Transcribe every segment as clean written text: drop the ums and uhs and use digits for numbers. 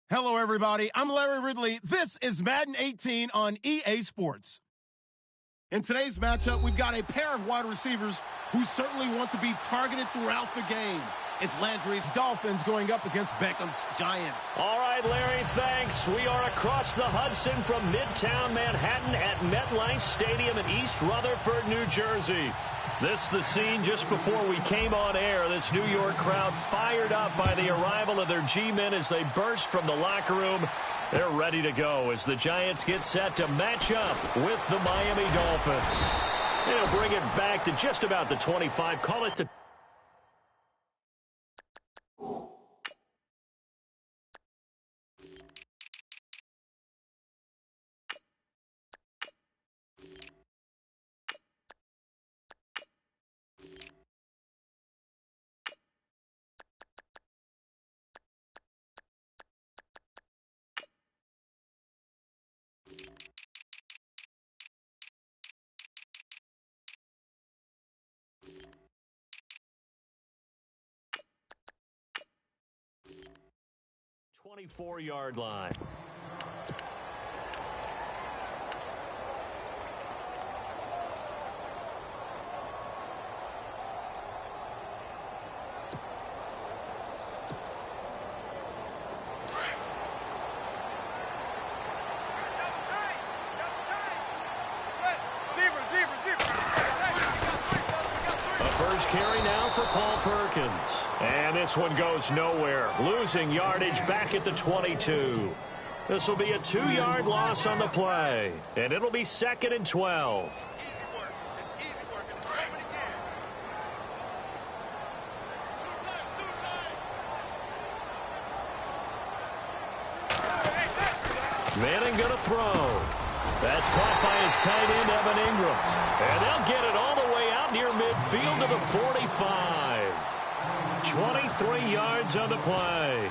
Hello, everybody. I'm Larry Ridley. This is Madden 18 on EA Sports. In today's matchup, we've got a pair of wide receivers who certainly want to be targeted throughout the game. It's Landry's Dolphins going up against Beckham's Giants. All right, Larry, thanks. We are across the Hudson from Midtown Manhattan at MetLife Stadium in East Rutherford, New Jersey. This the scene just before we came on air. This New York crowd fired up by the arrival of their G-men as they burst from the locker room. They're ready to go as the Giants get set to match up with the Miami Dolphins. They'll bring it back to just about the 25. Call it the... ...24-yard line. First carry now for Paul Perkins. And this one goes nowhere. Losing yardage back at the 22. This will be a 2-yard loss on the play. And it'll be 2nd and 12. Manning going to throw. That's caught by his tight end, Evan Ingram. And they'll get it all the way out near midfield to the 45. 23 yards on the play.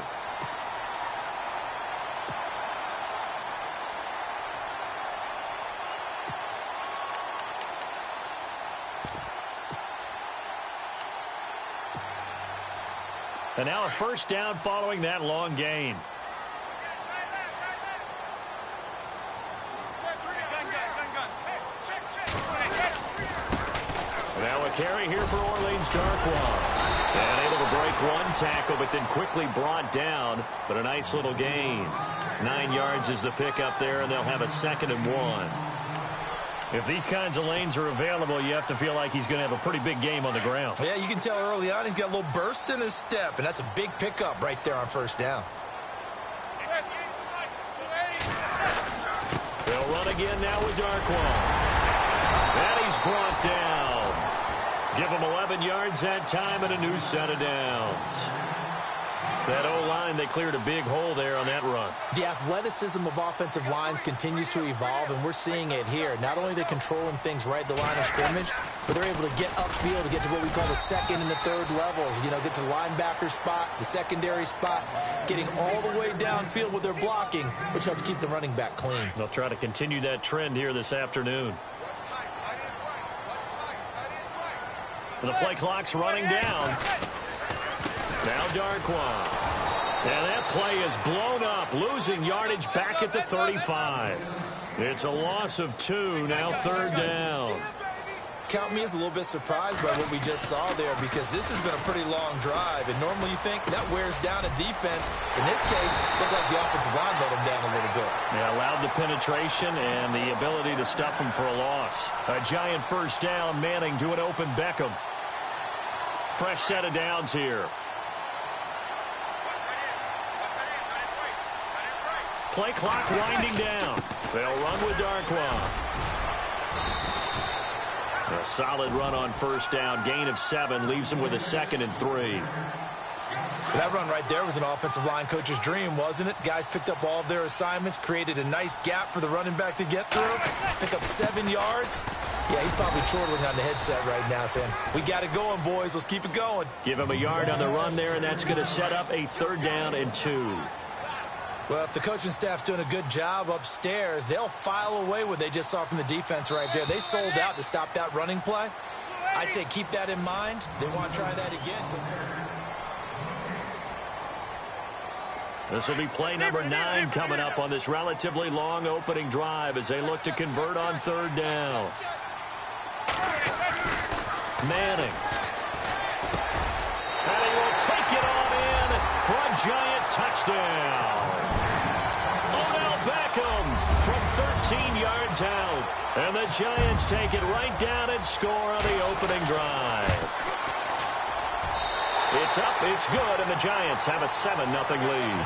And now a first down following that long gain. Now a carry here for Orleans Darkwa. And able to break one tackle, but then quickly brought down. But a nice little gain. 9 yards is the pickup there, and they'll have a 2nd and 1. If these kinds of lanes are available, you have to feel like he's going to have a pretty big game on the ground. Yeah, you can tell early on he's got a little burst in his step, and that's a big pickup right there on first down. They'll run again now with Darkwa. And he's brought down. Give them 11 yards that time and a new set of downs. That O-line, they cleared a big hole there on that run. The athleticism of offensive lines continues to evolve, and we're seeing it here. Not only are they controlling things right at the line of scrimmage, but they're able to get upfield to get to what we call the second and the third levels. You know, get to the linebacker spot, the secondary spot, getting all the way downfield with their blocking, which helps keep the running back clean. They'll try to continue that trend here this afternoon. The play clock's running down. Now Darquan. And that play is blown up, losing yardage back at the 35. It's a loss of 2, now third down. Count me as a little bit surprised by what we just saw there, because this has been a pretty long drive, and normally you think that wears down a defense. In this case, it looked like the offensive line let them down a little bit. They allowed the penetration and the ability to stuff them for a loss. A giant first down, Manning to an open Beckham. Fresh set of downs here. Play clock winding down. They'll run with Darquan. A solid run on first down. Gain of 7 leaves him with a 2nd and 3. That run right there was an offensive line coach's dream, wasn't it? Guys picked up all of their assignments, created a nice gap for the running back to get through, pick up 7 yards. Yeah, he's probably chortling on the headset right now saying, we got it going, boys. Let's keep it going. Give him a yard on the run there, and that's going to set up a 3rd down and 2. Well, if the coaching staff's doing a good job upstairs, they'll file away what they just saw from the defense right there. They sold out to stop that running play. I'd say keep that in mind. They want to try that again. This will be play number 9 coming up on this relatively long opening drive as they look to convert on 3rd down. Manning. And he will take it on in for a giant touchdown. Beckham from 13 yards out. And the Giants take it right down and score on the opening drive. It's up, it's good, and the Giants have a 7-0 lead.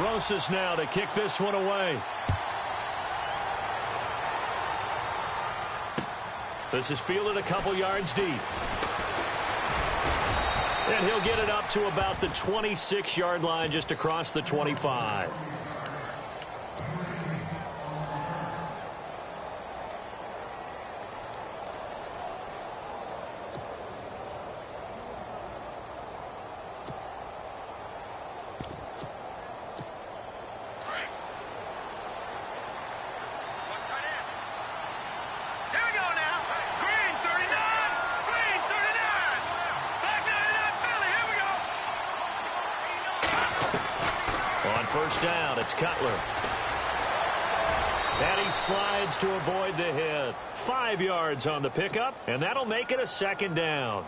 Rosas now to kick this one away. This is fielded a couple yards deep. And he'll get it up to about the 26-yard line, just across the 25. First down, it's Cutler. And he slides to avoid the hit. 5 yards on the pickup, and that'll make it a 2nd down.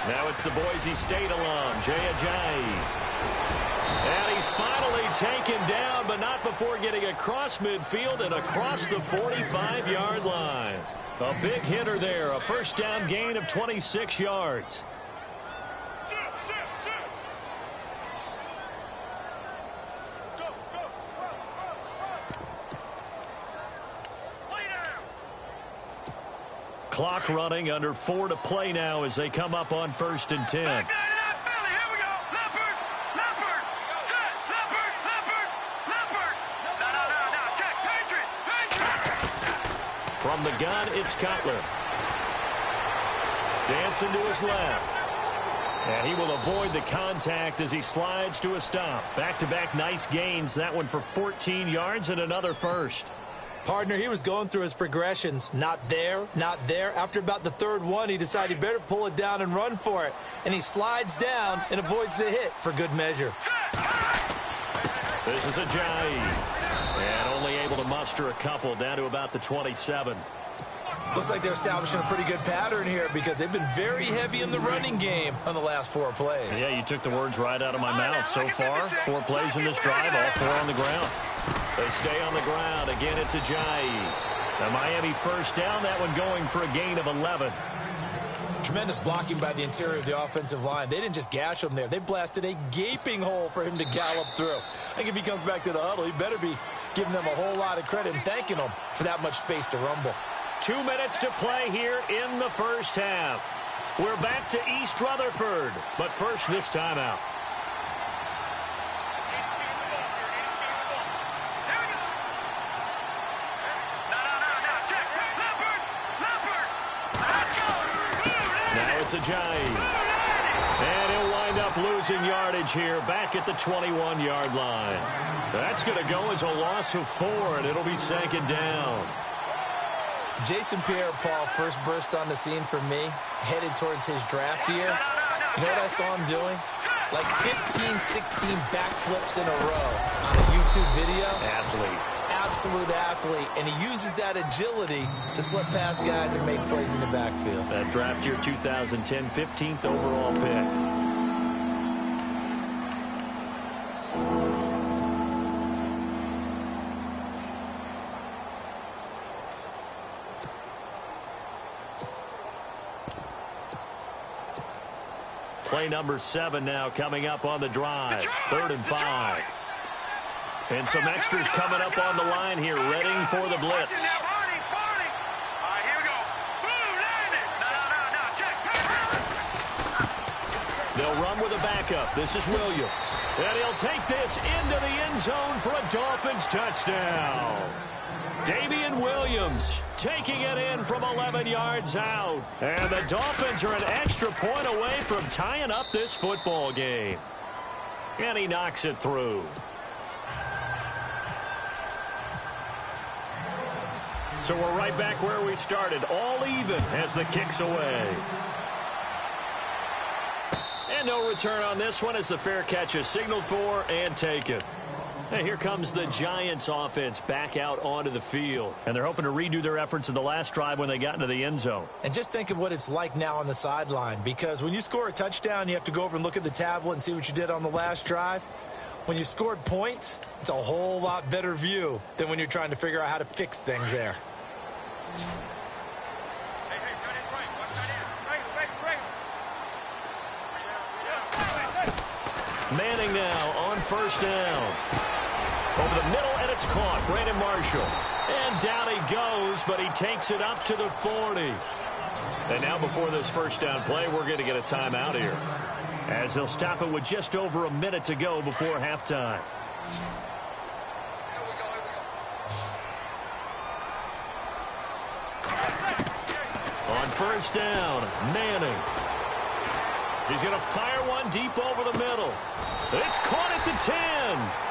Now it's the Boise State alum, Jay Ajayi. And he's finally taken down, but not before getting across midfield and across the 45-yard line. A big hitter there, a first down gain of 26 yards. Clock running, under 4 to play now as they come up on 1st and 10. From the gun, it's Cutler. Dancing to his left. And he will avoid the contact as he slides to a stop. Back-to-back nice gains. That one for 14 yards and another first. Partner, he was going through his progressions. Not there, not there. After about the 3rd one, he decided he better pull it down and run for it. And he slides down and avoids the hit for good measure. This is Ajayi. And only able to muster a couple down to about the 27. Looks like they're establishing a pretty good pattern here because they've been very heavy in the running game on the last 4 plays. Yeah, you took the words right out of my mouth. So far, 4 plays in this drive, all 4 on the ground. They stay on the ground. Again, it's Ajayi. The Miami first down, that one going for a gain of 11. Tremendous blocking by the interior of the offensive line. They didn't just gash him there. They blasted a gaping hole for him to gallop through. I think if he comes back to the huddle, he better be giving them a whole lot of credit and thanking them for that much space to rumble. 2 minutes to play here in the first half. We're back to East Rutherford, but first this timeout. Now it's Ajayi. And he'll wind up losing yardage here back at the 21-yard line. That's going to go as a loss of 4, and it'll be second down. Jason Pierre-Paul first burst on the scene for me, headed towards his draft year. You know what I saw him doing? Like 15, 16 backflips in a row on a YouTube video. Athlete. Absolute athlete. And he uses that agility to slip past guys and make plays in the backfield. That draft year 2010, 15th overall pick. Play number 7 now coming up on the drive. 3rd and 5. And some extras coming up on the line here, ready for the blitz. They'll run with a backup. This is Williams. And he'll take this into the end zone for a Dolphins touchdown. Damian Williams taking it in from 11 yards out. And the Dolphins are an extra point away from tying up this football game. And he knocks it through. So we're right back where we started, all even as the kick's away. And no return on this one as the fair catch is signaled for and taken. And here comes the Giants offense back out onto the field. And they're hoping to redo their efforts in the last drive when they got into the end zone. And just think of what it's like now on the sideline. Because when you score a touchdown, you have to go over and look at the tablet and see what you did on the last drive. When you scored points, it's a whole lot better view than when you're trying to figure out how to fix things there. Manning now on first down. Over the middle, and it's caught. Brandon Marshall. And down he goes, but he takes it up to the 40. And now before this first down play, we're going to get a timeout here, as they'll stop it with just over a minute to go before halftime. On first down, Manning. He's going to fire one deep over the middle. It's caught at the 10.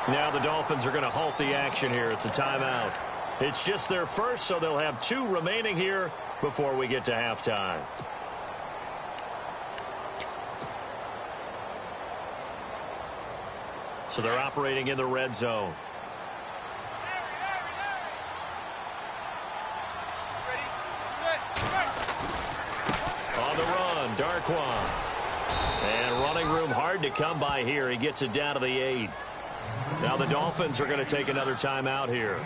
Now the Dolphins are going to halt the action here. It's a timeout. It's just their first, so they'll have 2 remaining here before we get to halftime. So they're operating in the red zone. On the run, Darquan. And running room hard to come by here. He gets it down to the 8. Now the Dolphins are going to take another timeout here.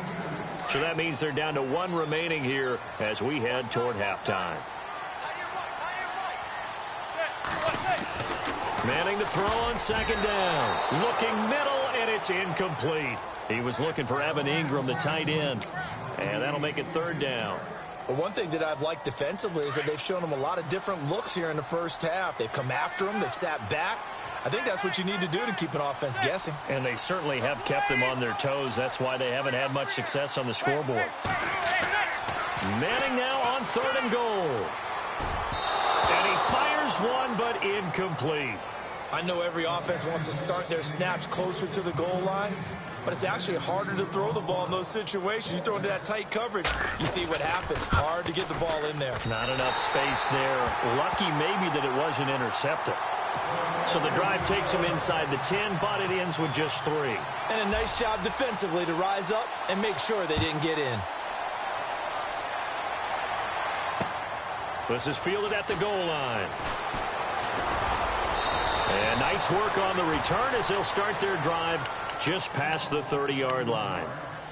So that means they're down to 1 remaining here as we head toward halftime. Manning to throw on second down. Looking middle, and it's incomplete. He was looking for Evan Ingram, the tight end. And that'll make it 3rd down. Well, one thing that I've liked defensively is that they've shown him a lot of different looks here in the first half. They've come after him. They've sat back. I think that's what you need to do to keep an offense guessing. And they certainly have kept them on their toes. That's why they haven't had much success on the scoreboard. Manning now on 3rd and goal. And he fires one, but incomplete. I know every offense wants to start their snaps closer to the goal line, but it's actually harder to throw the ball in those situations. You throw into that tight coverage, you see what happens. Hard to get the ball in there. Not enough space there. Lucky maybe that it wasn't intercepted. So the drive takes them inside the 10, but it ends with just 3. And a nice job defensively to rise up and make sure they didn't get in. This is fielded at the goal line. And nice work on the return as they'll start their drive just past the 30-yard line.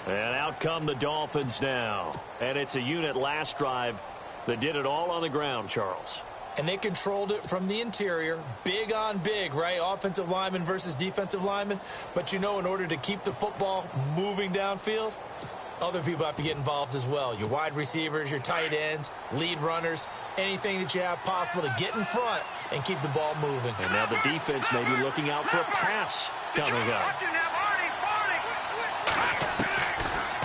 And out come the Dolphins now. And it's a unit last drive that did it all on the ground, Charles. And they controlled it from the interior. Big on big, right? Offensive lineman versus defensive lineman. But, in order to keep the football moving downfield, other people have to get involved as well. Your wide receivers, your tight ends, lead runners, anything that you have possible to get in front and keep the ball moving. And now the defense may be looking out for a pass coming up.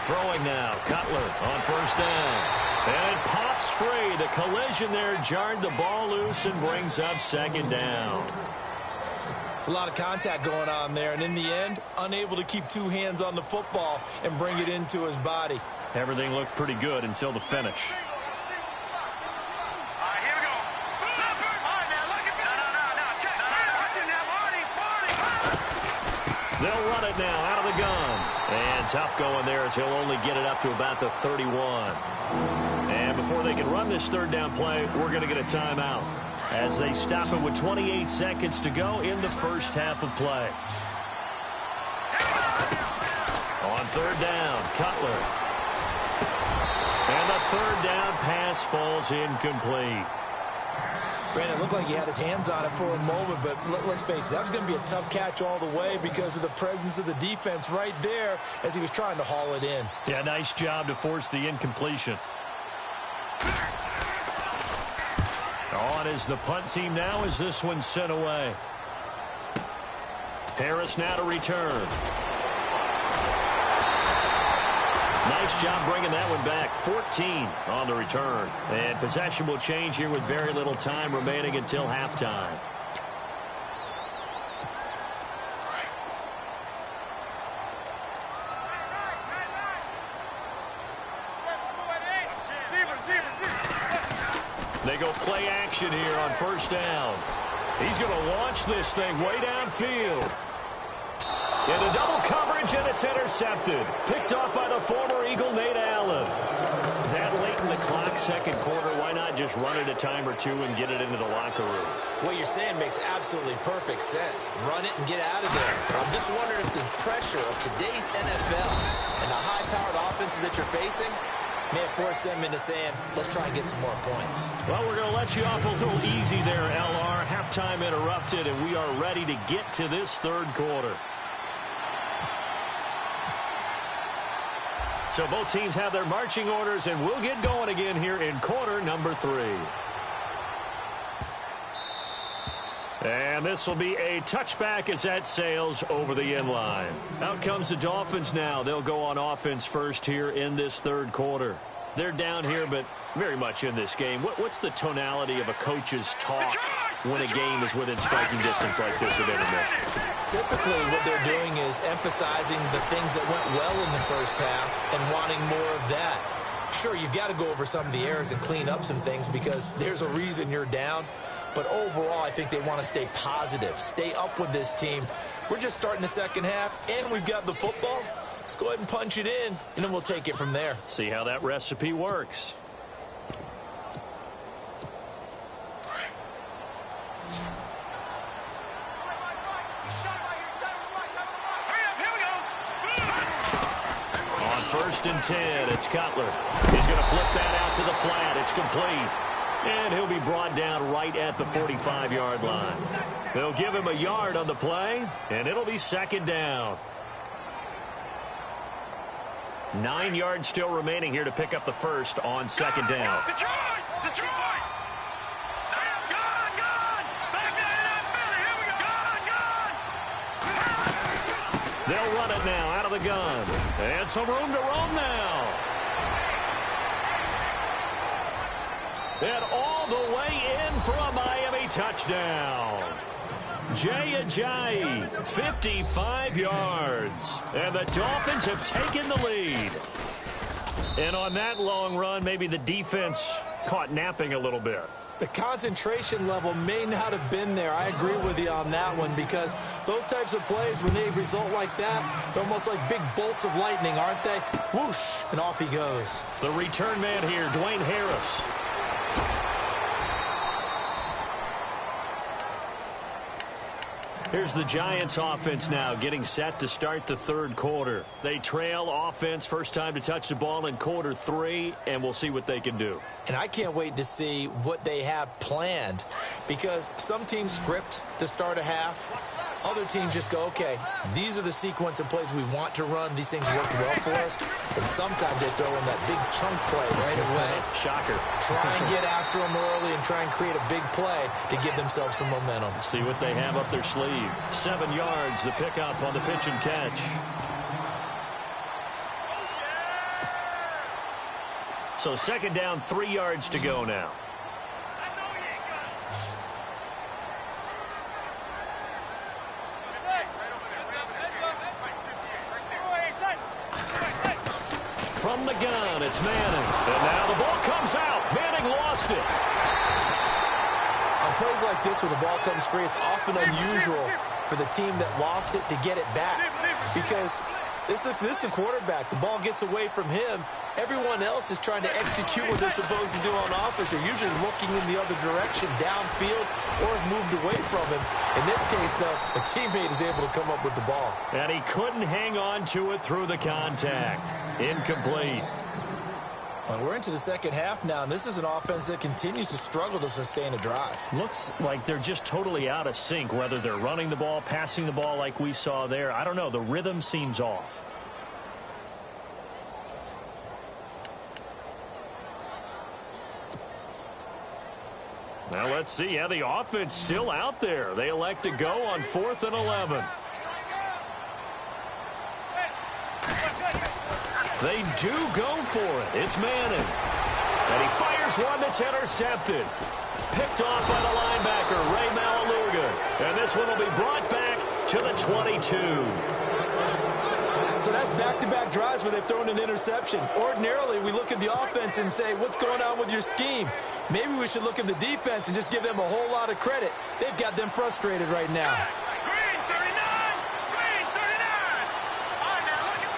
Throwing now, Cutler on first down. And it pops free. The collision there jarred the ball loose and brings up second down. It's a lot of contact going on there, and in the end, unable to keep two hands on the football and bring it into his body. Everything looked pretty good until the finish. They'll run it now out of the gun. And tough going there as he'll only get it up to about the 31. And before they can run this third down play, we're going to get a timeout as they stop it with 28 seconds to go in the first half of play. On third down, Cutler. And the third down pass falls incomplete. Brandon, it looked like he had his hands on it for a moment, but let's face it, that was going to be a tough catch all the way because of the presence of the defense right there as he was trying to haul it in. Yeah, nice job to force the incompletion. On is the punt team now as this one's sent away. Harris now to return. Nice job bringing that one back. 14 on the return. And possession will change here with very little time remaining until halftime. They go play action here on first down. He's going to launch this thing way downfield. Into double coverage, and it's intercepted. Picked off by the former Eagle, Nate Allen. That late in the clock, second quarter, why not just run it a time or two and get it into the locker room? What you're saying makes absolutely perfect sense. Run it and get out of there. I'm just wondering if the pressure of today's NFL and the high-powered offenses that you're facing may have forced them into saying, let's try and get some more points. Well, we're going to let you off a little easy there, LR. Halftime interrupted, and we are ready to get to this third quarter. So both teams have their marching orders, and we'll get going again here in quarter number 3. And this will be a touchback as that sails over the end line. Out comes the Dolphins now. They'll go on offense first here in this third quarter. They're down here, but very much in this game. What's the tonality of a coach's talk when a game is within striking distance like this at intermission? Typically, what they're doing is emphasizing the things that went well in the first half and wanting more of that. Sure, you've got to go over some of the errors and clean up some things because there's a reason you're down. But overall, I think they want to stay positive, stay up with this team. We're just starting the second half, and we've got the football. Let's go ahead and punch it in, and then we'll take it from there. See how that recipe works. On 1st and 10, it's Cutler. He's going to flip that out to the flat. It's complete. And he'll be brought down right at the 45-yard line. They'll give him a yard on the play, and it'll be second down. 9 yards still remaining here to pick up the first on second down. Detroit! Detroit! Gone! Back there in Philly! Here we go! Gone! They'll run it now out of the gun. And some room to roam now. And all the way in for a Miami touchdown. Jay Ajayi, 55 yards. And the Dolphins have taken the lead. And on that long run, maybe the defense caught napping a little bit. The concentration level may not have been there. I agree with you on that one because those types of plays, when they result like that, they're almost like big bolts of lightning, aren't they? Whoosh, and off he goes. The return man here, Dwayne Harris. Here's the Giants offense now getting set to start the third quarter. They trail offense first time to touch the ball in quarter 3, and we'll see what they can do. And I can't wait to see what they have planned, because some teams script to start a half. Other teams just go, okay, these are the sequence of plays we want to run. These things worked well for us. And sometimes they throw in that big chunk play right away. Shocker. Try and get after them early and try and create a big play to give themselves some momentum. See what they have up their sleeve. 7 yards, the pickup on the pitch and catch. So second down, 3 yards to go now. From the gun, it's Manning. And now the ball comes out. Manning lost it. On plays like this where the ball comes free, it's often unusual for the team that lost it to get it back. Because this is the quarterback. The ball gets away from him. Everyone else is trying to execute what they're supposed to do on offense. They're usually looking in the other direction, downfield, or have moved away from him. In this case, though, a teammate is able to come up with the ball. And he couldn't hang on to it through the contact. Incomplete. Well, we're into the second half now, and this is an offense that continues to struggle to sustain a drive. Looks like they're just totally out of sync, whether they're running the ball, passing the ball like we saw there. I don't know. The rhythm seems off. Now let's see. Yeah, the offense still out there. They elect to go on 4th and 11. They do go for it. It's Manning. And he fires one that's intercepted. Picked off by the linebacker, Ray1735's. And this one will be brought back to the 22. So that's back-to-back drives where they've thrown an interception. Ordinarily, we look at the offense and say, what's going on with your scheme? Maybe we should look at the defense and just give them a whole lot of credit. They've got them frustrated right now. Green 39! Green 39! All right, now look at...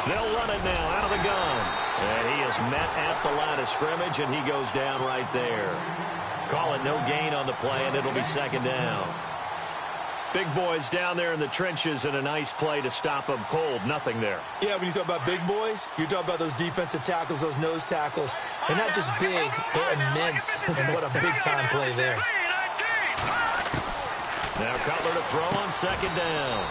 They'll run it now out of the gun. And he is met at the line of scrimmage, and he goes down right there. Call it no gain on the play, and it'll be second down. Big boys down there in the trenches, and a nice play to stop them cold. Nothing there. Yeah, when you talk about big boys, you're talking about those defensive tackles, those nose tackles. They're not just big, they're immense. And what a big-time play there. Now Cutler to throw on second down.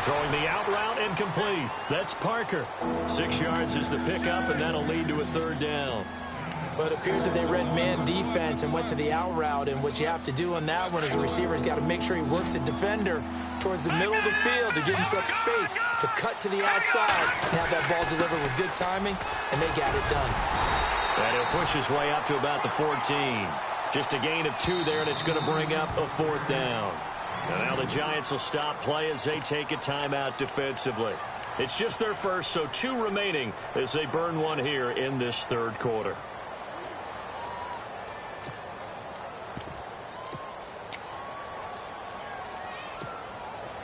Throwing the out route incomplete. That's Parker. 6 yards is the pickup, and that'll lead to a third down. But it appears that they read man defense and went to the out route. And what you have to do on that one as a receiver is got to make sure he works the defender towards the middle of the field to give himself space to cut to the outside and have that ball delivered with good timing, and they got it done. And he'll push his way up to about the 14. Just a gain of 2 there, and it's going to bring up a 4th down. And now the Giants will stop play as they take a timeout defensively. It's just their first, so 2 remaining as they burn one here in this third quarter.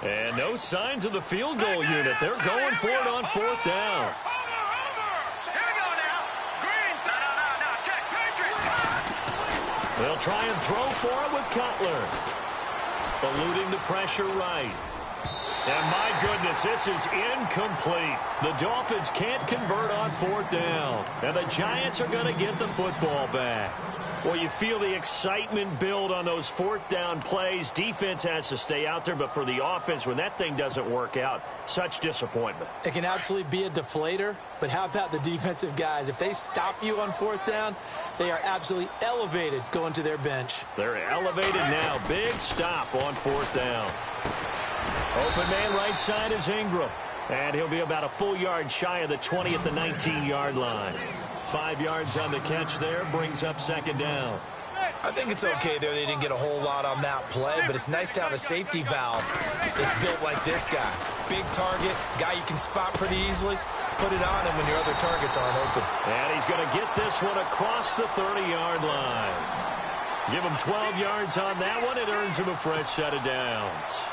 And no signs of the field goal unit. They're going for it on 4th down. Here we go now. Green. No. Check. Patriot. They'll try and throw for it with Cutler. Eluding the pressure right. And my goodness, this is incomplete. The Dolphins can't convert on 4th down. And the Giants are going to get the football back. Well, you feel the excitement build on those 4th down plays. Defense has to stay out there, but for the offense, when that thing doesn't work out, such disappointment. It can absolutely be a deflator, but how about the defensive guys? If they stop you on 4th down, they are absolutely elevated going to their bench. They're elevated now. Big stop on 4th down. Open man right side is Ingram. And he'll be about a full yard shy of the 20 at the 19-yard line. 5 yards on the catch there, brings up second down. I think it's okay there. They didn't get a whole lot on that play, but it's nice to have a safety valve that's built like this guy. Big target, guy you can spot pretty easily. Put it on him when your other targets aren't open. And he's going to get this one across the 30-yard line. Give him 12 yards on that one. It earns him a fresh set of downs.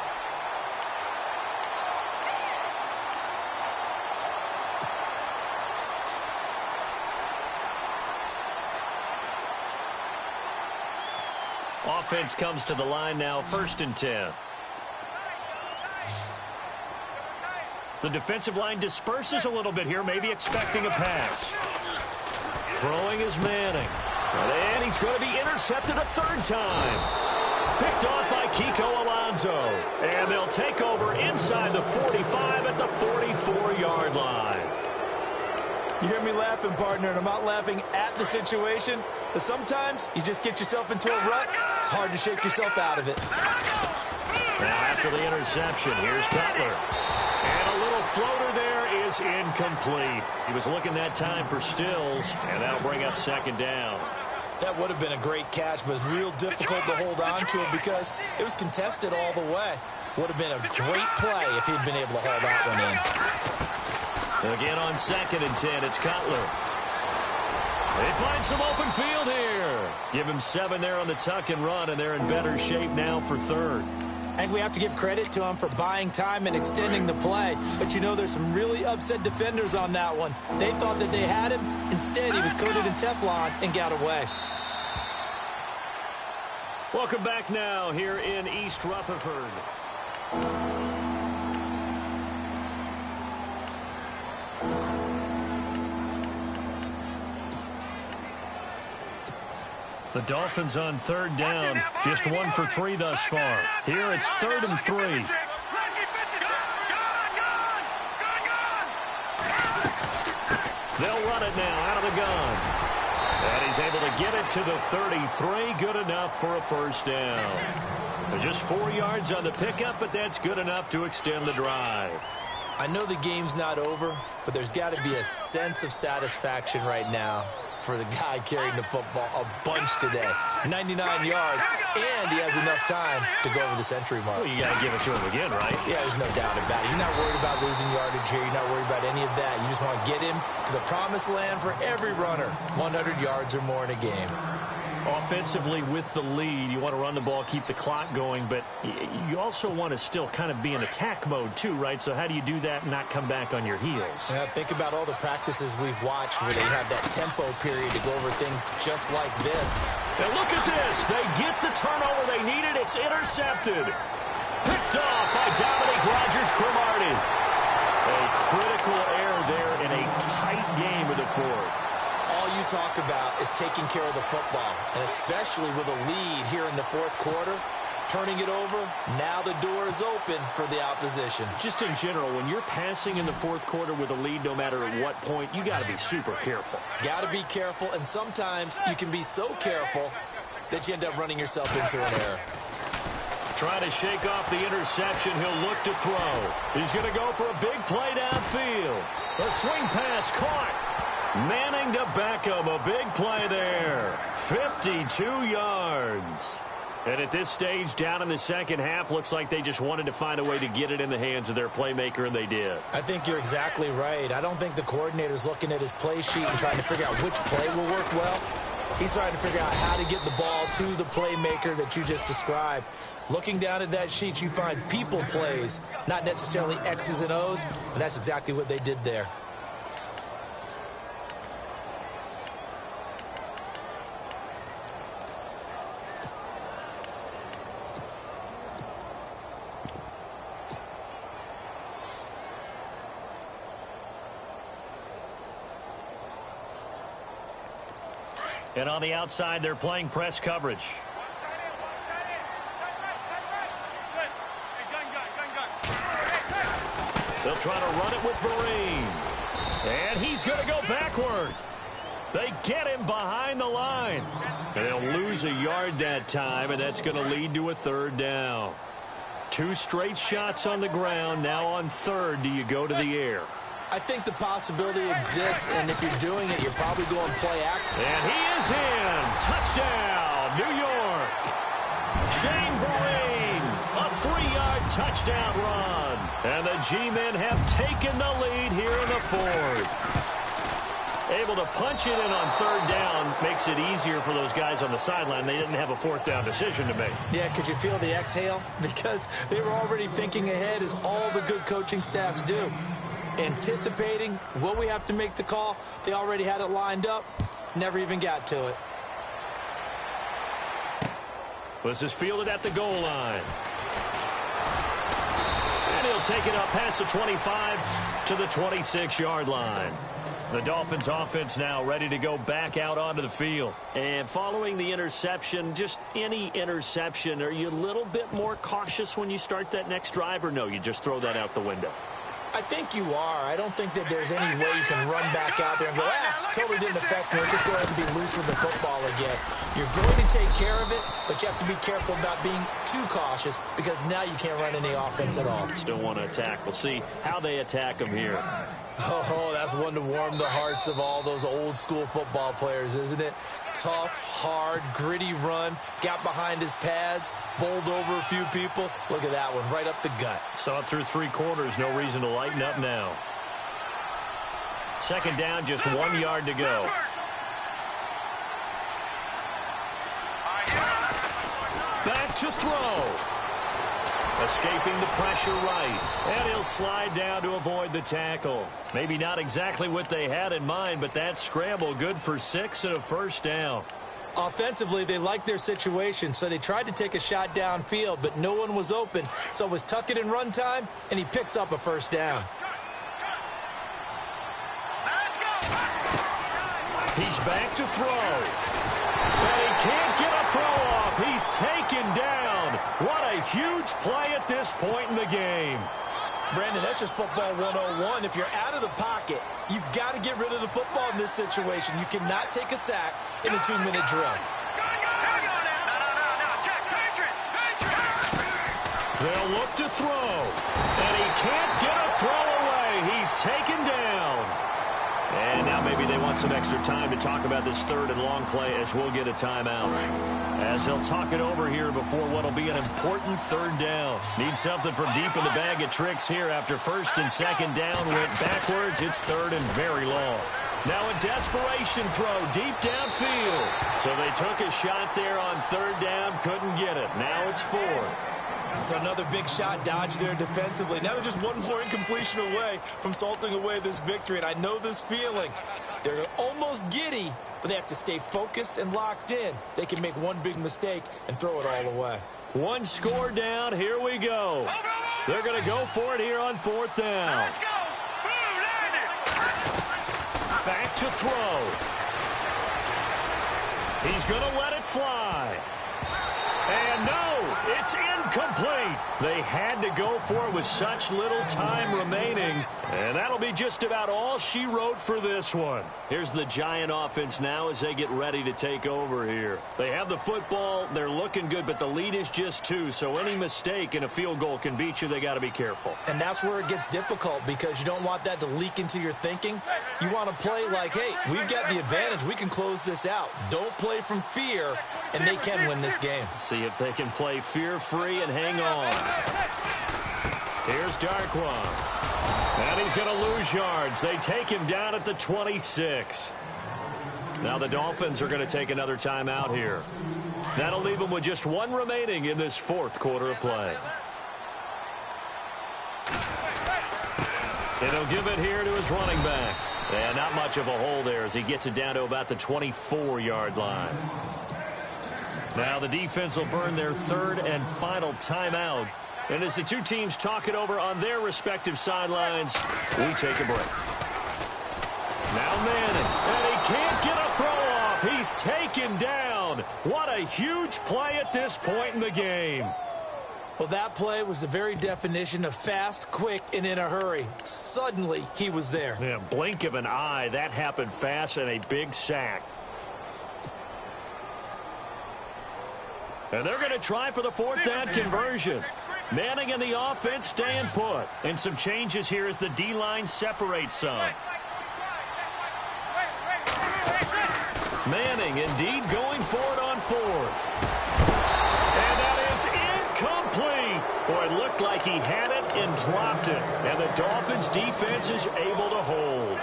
Offense comes to the line now, 1st and 10. The defensive line disperses a little bit here, maybe expecting a pass. Throwing is Manning. And he's going to be intercepted a 3rd time. Picked off by Kiko Alonso. And they'll take over inside the 45 at the 44-yard line. You hear me laughing, partner, and I'm not laughing at the situation, but sometimes you just get yourself into a rut. It's hard to shake yourself out of it. Now after the interception, here's Cutler. And a little floater there is incomplete. He was looking that time for Stills, and that'll bring up 2nd down. That would have been a great catch, but it's real difficult to hold on to it because it was contested all the way. Would have been a great play if he'd been able to haul that one in. Again on 2nd and 10, it's Cutler. They find some open field here. Give him 7 there on the tuck and run, and they're in better shape now for 3rd. I think we have to give credit to him for buying time and extending the play. But, you know, there's some really upset defenders on that one. They thought that they had him. Instead, he was coated in Teflon and got away. Welcome back now here in East Rutherford. The Dolphins on 3rd down, just 1 for 3 thus far. Here it's 3rd and 3. They'll run it now out of the gun. And he's able to get it to the 33. Good enough for a 1st down. Just 4 yards on the pickup, but that's good enough to extend the drive. I know the game's not over, but there's got to be a sense of satisfaction right now for the guy carrying the football a bunch today. 99 yards, and he has enough time to go over the century mark. Well, you got to give it to him again, right? Yeah, there's no doubt about it. You're not worried about losing yardage here. You're not worried about any of that. You just want to get him to the promised land for every runner. 100 yards or more in a game. Offensively with the lead, you want to run the ball, keep the clock going, but you also want to still kind of be in attack mode too, right? So how do you do that and not come back on your heels? Yeah, think about all the practices we've watched where they have that tempo period to go over things just like this. And look at this. They get the turnover they needed. It's intercepted. Picked off by Dominique Rodgers-Cromartie. A critical error there in a tight game of the 4th. All you talk about is taking care of the football, and especially with a lead here in the 4th quarter, turning it over, now the door is open for the opposition. Just in general, when you're passing in the 4th quarter with a lead, no matter at what point, you got to be super careful. Got to be careful, and sometimes you can be so careful that you end up running yourself into an error. Trying to shake off the interception, he'll look to throw. He's going to go for a big play downfield. A swing pass caught. Manning to Beckham, a big play there. 52 yards. And at this stage, down in the 2nd half, looks like they just wanted to find a way to get it in the hands of their playmaker, and they did. I think you're exactly right. I don't think the coordinator's looking at his play sheet and trying to figure out which play will work well. He's trying to figure out how to get the ball to the playmaker that you just described. Looking down at that sheet, you find people plays, not necessarily X's and O's, and that's exactly what they did there. And on the outside, they're playing press coverage. They'll try to run it with Vereen. And he's going to go backward. They get him behind the line. And they'll lose a yard that time, and that's going to lead to a 3rd down. 2 straight shots on the ground. Now on 3rd, do you go to the air? I think the possibility exists, and if you're doing it, you're probably going play action. And he is in. Touchdown, New York. Shane Vereen, a 3-yard touchdown run. And the G-men have taken the lead here in the 4th. Able to punch it in on 3rd down makes it easier for those guys on the sideline. They didn't have a 4th down decision to make. Yeah, could you feel the exhale? Because they were already thinking ahead, as all the good coaching staffs do. Anticipating what we have to make the call. They already had it lined up. Never even got to it. This is fielded at the goal line. And he'll take it up past the 25 to the 26-yard line. The Dolphins offense now ready to go back out onto the field. And following the interception, just any interception, are you a little bit more cautious when you start that next drive, or no, you just throw that out the window? I think you are. I don't think that there's any way you can run back out there and go, totally didn't affect me. Just go ahead and be loose with the football again. You're going to take care of it, but you have to be careful about being too cautious because now you can't run any offense at all. Still want to attack. We'll see how they attack them here. Oh, that's one to warm the hearts of all those old-school football players, isn't it? Tough, hard, gritty run, got behind his pads, bowled over a few people. Look at that one, right up the gut. Saw it through 3 quarters, no reason to lighten up now. Second down, just 1 yard to go. Back to throw. Escaping the pressure right. And he'll slide down to avoid the tackle. Maybe not exactly what they had in mind, but that scramble good for 6 and a first down. Offensively, they liked their situation, so they tried to take a shot downfield, but no one was open. So it was tuck it in run time, and he picks up a first down. He's back to throw. And he can't get a throw off. He's taken down. What a huge play at this point in the game. Brandon, that's just football 101. If you're out of the pocket, you've got to get rid of the football in this situation. You cannot take a sack in a 2-minute drill. They'll look to throw. And he can't get a throw away. He's taken down. And now maybe they want some extra time to talk about this third and long play as we'll get a timeout. As they'll talk it over here before what'll be an important third down. Need something from deep in the bag of tricks here after first and second down went backwards. It's third and very long. Now a desperation throw deep downfield. So they took a shot there on third down, couldn't get it. Now it's fourth. It's another big shot dodge there defensively. Now they're just one more incompletion away from salting away this victory. And I know this feeling. They're almost giddy, but they have to stay focused and locked in. They can make one big mistake and throw it all away. One score down. Here we go. They're going to go for it here on fourth down. Let's go. Boom, land it. Back to throw. He's going to let it fly. And no, it's incomplete. They had to go for it with such little time remaining. And that'll be just about all she wrote for this one. Here's the Giant offense now as they get ready to take over here. They have the football. They're looking good, but the lead is just 2. So any mistake in a field goal can beat you. They got to be careful. And that's where it gets difficult because you don't want that to leak into your thinking. You want to play like, hey, we've got the advantage. We can close this out. Don't play from fear, and they can win this game. See if they can play fear-free and hang on. Here's Darquan. And he's going to lose yards. They take him down at the 26. Now the Dolphins are going to take another timeout here. That'll leave them with just 1 remaining in this fourth quarter of play. And he'll give it here to his running back. And not much of a hole there as he gets it down to about the 24-yard line. Now the defense will burn their third and final timeout. And as the two teams talk it over on their respective sidelines, we take a break. Now Manning, and he can't get a throw off. He's taken down. What a huge play at this point in the game. Well, that play was the very definition of fast, quick, and in a hurry. Suddenly, he was there. Yeah, blink of an eye. That happened fast and a big sack. And they're going to try for the fourth down conversion. Manning and the offense staying put. And some changes here as the D-line separates some. Manning indeed going for it on fourth. And that is incomplete. Boy, it looked like he had it and dropped it. And the Dolphins defense is able to hold.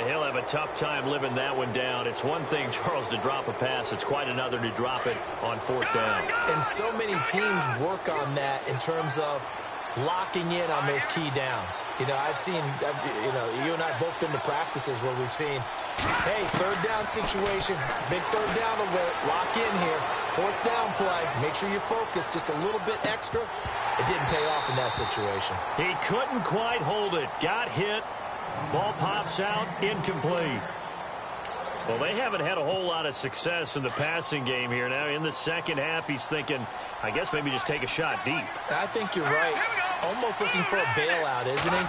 He'll have a tough time living that one down. It's one thing, Charles, to drop a pass. It's quite another to drop it on fourth down. And so many teams work on that in terms of locking in on those key downs. I've seen, you and I have both been to practices where we've seen, hey, third down situation, big third down alert, lock in here, fourth down play, make sure you focus just a little bit extra. It didn't pay off in that situation. He couldn't quite hold it, got hit, ball pops out, incomplete. Well, they haven't had a whole lot of success in the passing game here. Now, in the second half, he's thinking, I guess maybe just take a shot deep. I think you're right. Almost looking for a bailout, isn't he?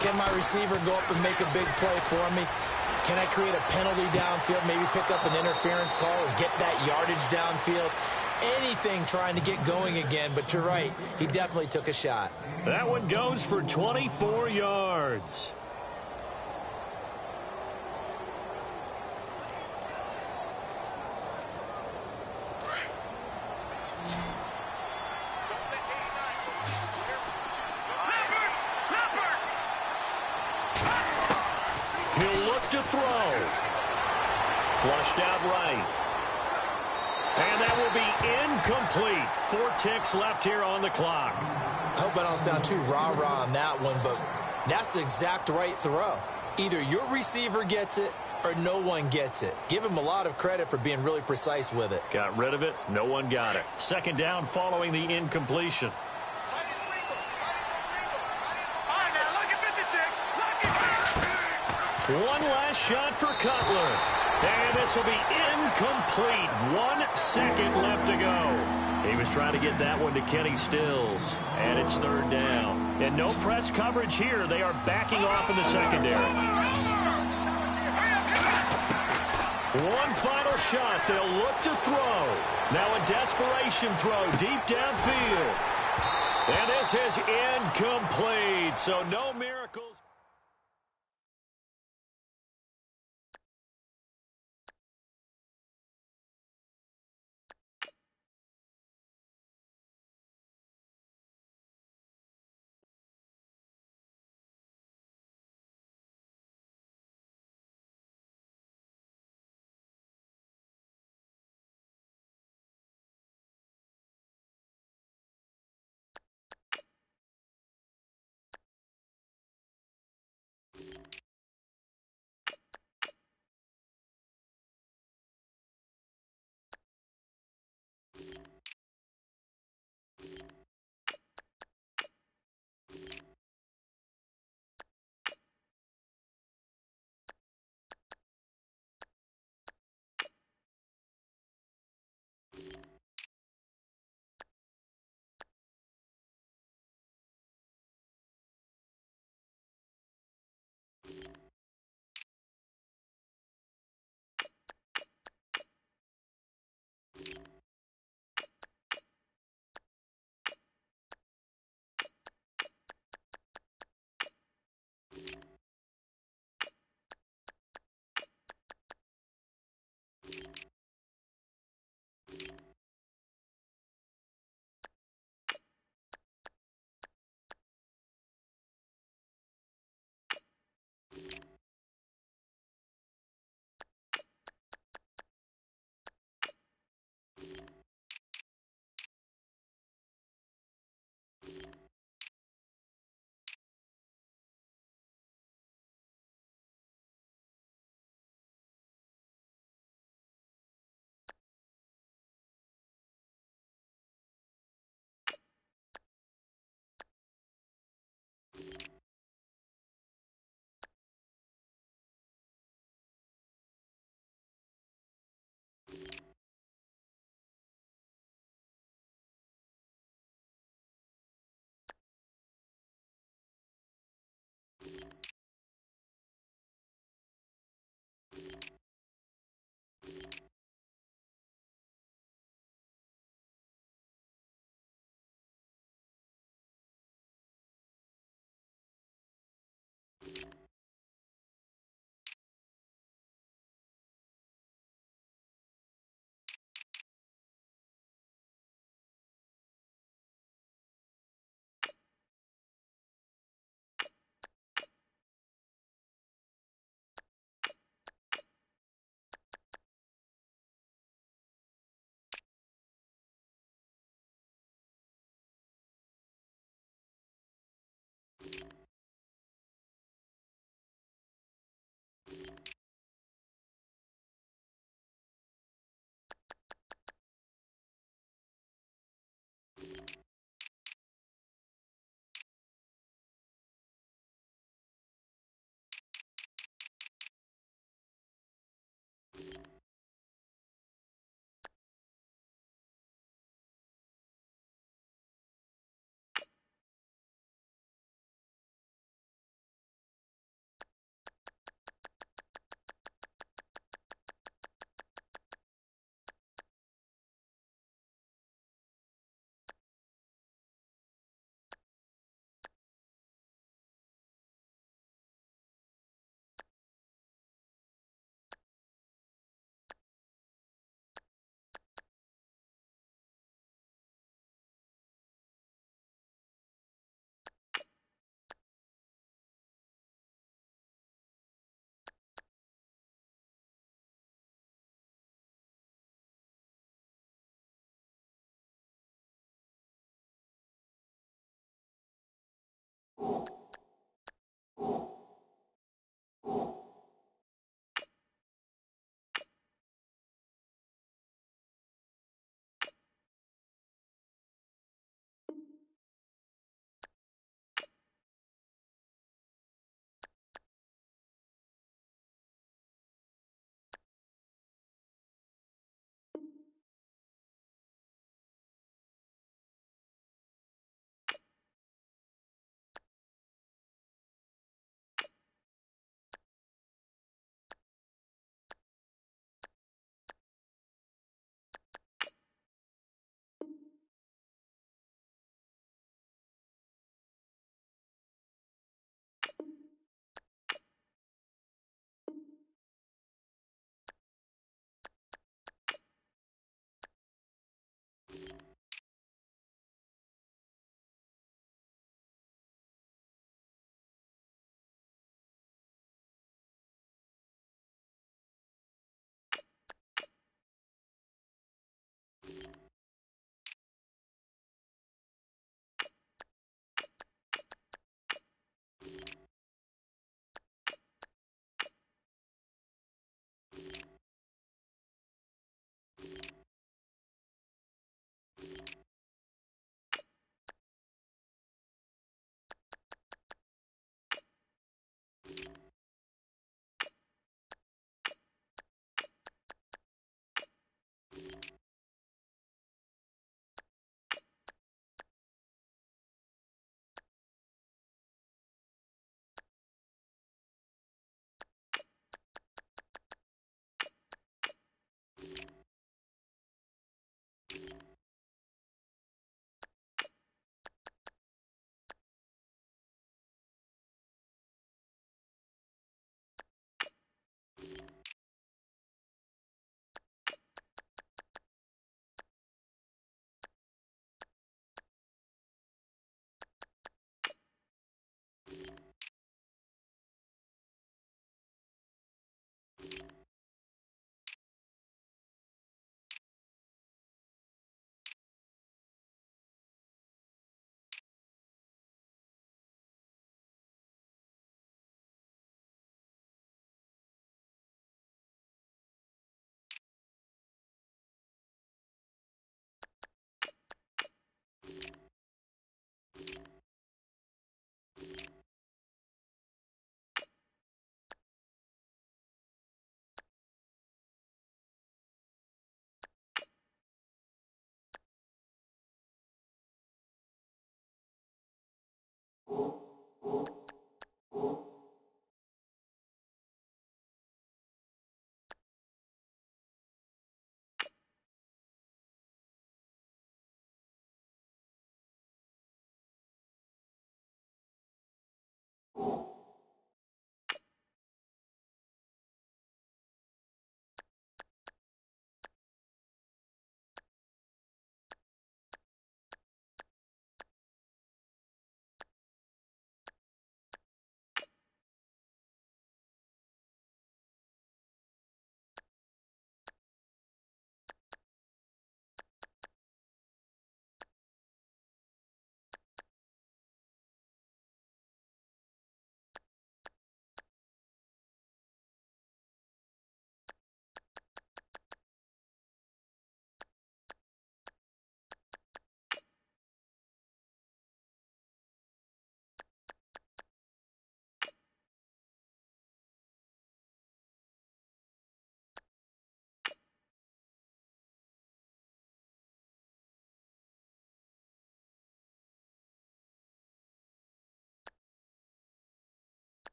Can my receiver go up and make a big play for me? Can I create a penalty downfield, maybe pick up an interference call or get that yardage downfield? Anything trying to get going again, but you're right. He definitely took a shot. That one goes for 24 yards. He'll look to throw. Flushed out right. And that will be incomplete. 4 ticks left here on the clock. I hope I don't sound too rah-rah on that one, but that's the exact right throw. Either your receiver gets it or no one gets it. Give him a lot of credit for being really precise with it. Got rid of it. No one got it. Second down following the incompletion. One last shot for Cutler. And this will be incomplete. 1 second left to go. He was trying to get that one to Kenny Stills. And it's third down. And no press coverage here. They are backing off in the secondary. One final shot. They'll look to throw. Now a desperation throw deep downfield. And this is incomplete. So no miracles.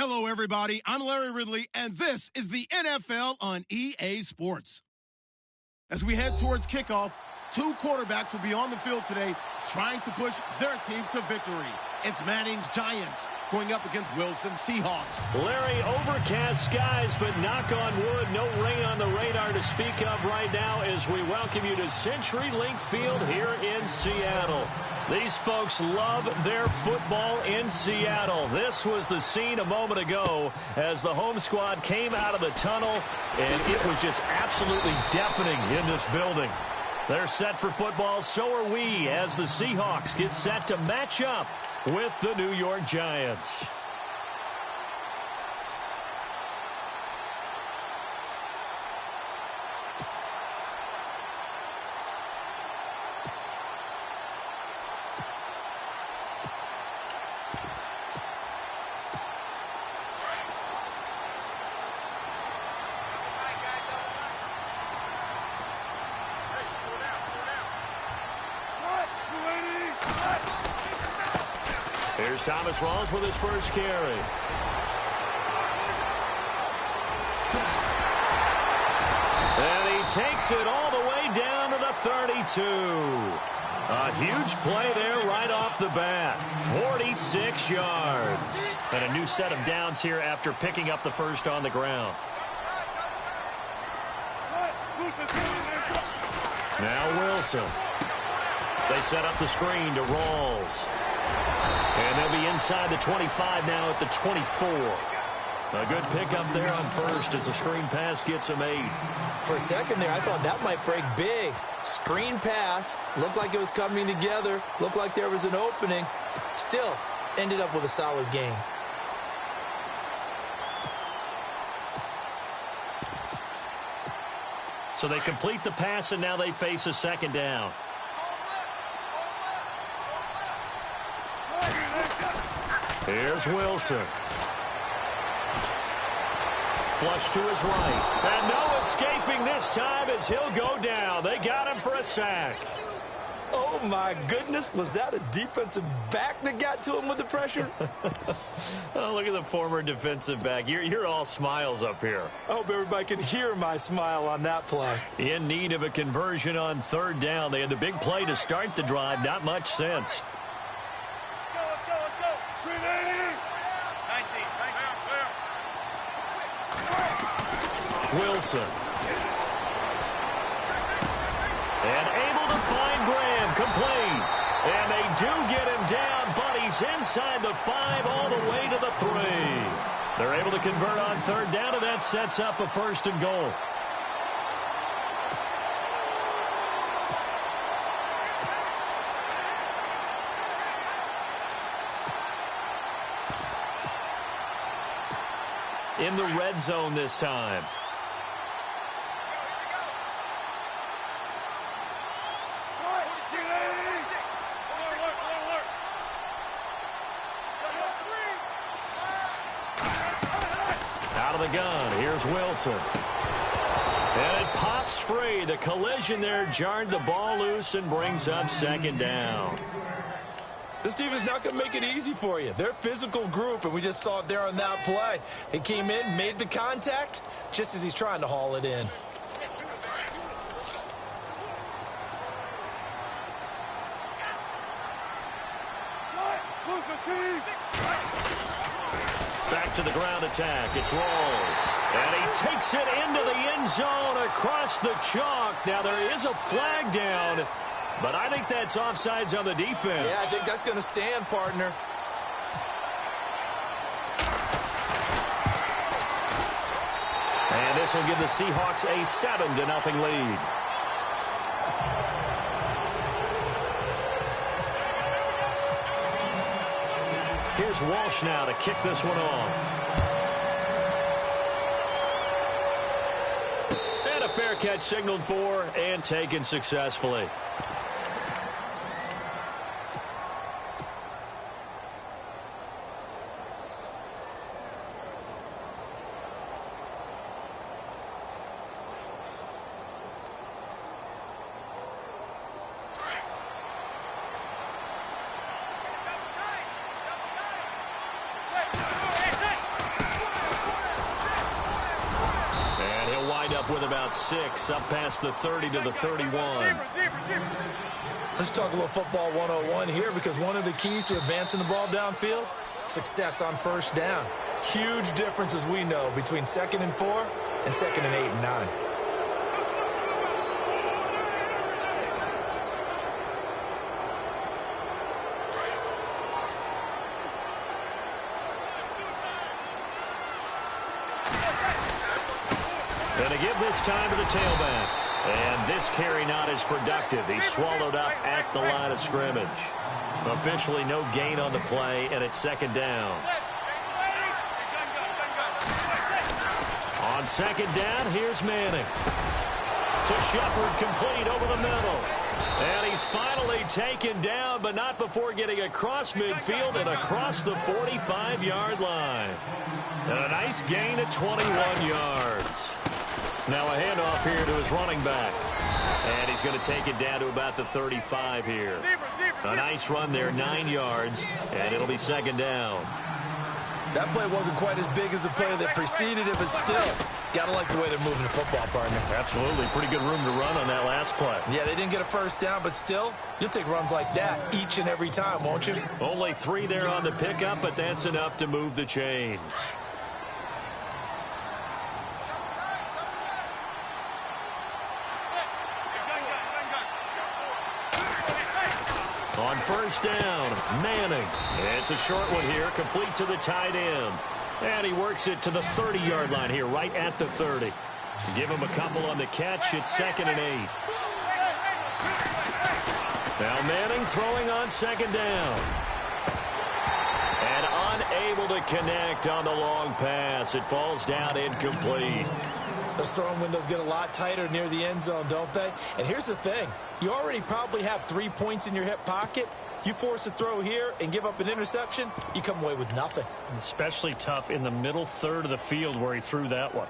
Hello, everybody. I'm Larry Ridley, and this is the NFL on EA Sports. As we head towards kickoff, two quarterbacks will be on the field today trying to push their team to victory. It's Manning's Giants going up against Wilson's Seahawks. Larry, overcast skies, but knock on wood, no rain on the radar to speak of right now as we welcome you to CenturyLink Field here in Seattle. These folks love their football in Seattle. This was the scene a moment ago as the home squad came out of the tunnel, and it was just absolutely deafening in this building. They're set for football, so are we, as the Seahawks get set to match up with the New York Giants. Here's Thomas Rawls with his first carry. And he takes it all the way down to the 32. A huge play there right off the bat. 46 yards. And a new set of downs here after picking up the first on the ground. Now Wilson. They set up the screen to Rawls. And they'll be inside the 25 now at the 24. A good pickup there on first as the screen pass gets him 8. For a second there, I thought that might break big. Screen pass. Looked like it was coming together. Looked like there was an opening. Still, ended up with a solid game. So they complete the pass, and now they face a second down. Here's Wilson. Flush to his right. And no escaping this time as he'll go down. They got him for a sack. Oh, my goodness. Was that a defensive back that got to him with the pressure? Oh, look at the former defensive back. You're all smiles up here. I hope everybody can hear my smile on that play. In need of a conversion on third down. They had the big play to start the drive. Not much sense. Wilson. And able to find Graham, complete. And they do get him down, but he's inside the 5 all the way to the 3. They're able to convert on third down, and that sets up a first and goal. In the red zone this time. Out of the gun, here's Wilson. And it pops free. The collision there jarred the ball loose and brings up second down. This team is not going to make it easy for you. They're a physical group, and we just saw it there on that play. He came in, made the contact, just as he's trying to haul it in. Back to the ground attack. It's Rawls. And he takes it into the end zone across the chalk. Now there is a flag down, but I think that's offsides on the defense. Yeah, I think that's going to stand, partner. And this will give the Seahawks a 7-0 lead. Here's Walsh now to kick this one off. And a fair catch signaled for and taken successfully. With about 6 up past the 30 to the 31. Let's talk a little football 101 here, because one of the keys to advancing the ball downfield, success on first down. Huge difference, as we know, between 2nd and 4 and 2nd and 8 and 9. And to give this time to the tailback. And this carry not as productive. He's swallowed up at the line of scrimmage. Officially no gain on the play, and it's second down. On second down, here's Manning. To Shepard, complete over the middle. And he's finally taken down, but not before getting across midfield and across the 45-yard line. And a nice gain of 21 yards. Now a handoff here to his running back. And he's going to take it down to about the 35 here. A nice run there, 9 yards, and it'll be second down. That play wasn't quite as big as the play that preceded it, but still, gotta like the way they're moving the football, partner. Absolutely. Pretty good room to run on that last play. Yeah, they didn't get a first down, but still, you'll take runs like that each and every time, won't you? Only 3 there on the pickup, but that's enough to move the chains. On first down, Manning. It's a short one here, complete to the tight end. And he works it to the 30-yard line here, right at the 30. Give him a couple on the catch. It's 2nd and 8. Now Manning throwing on second down. And unable to connect on the long pass. It falls down incomplete. Those throwing windows get a lot tighter near the end zone, don't they? And here's the thing. You already probably have 3 points in your hip pocket. You force a throw here and give up an interception, you come away with nothing. Especially tough in the middle third of the field where he threw that one.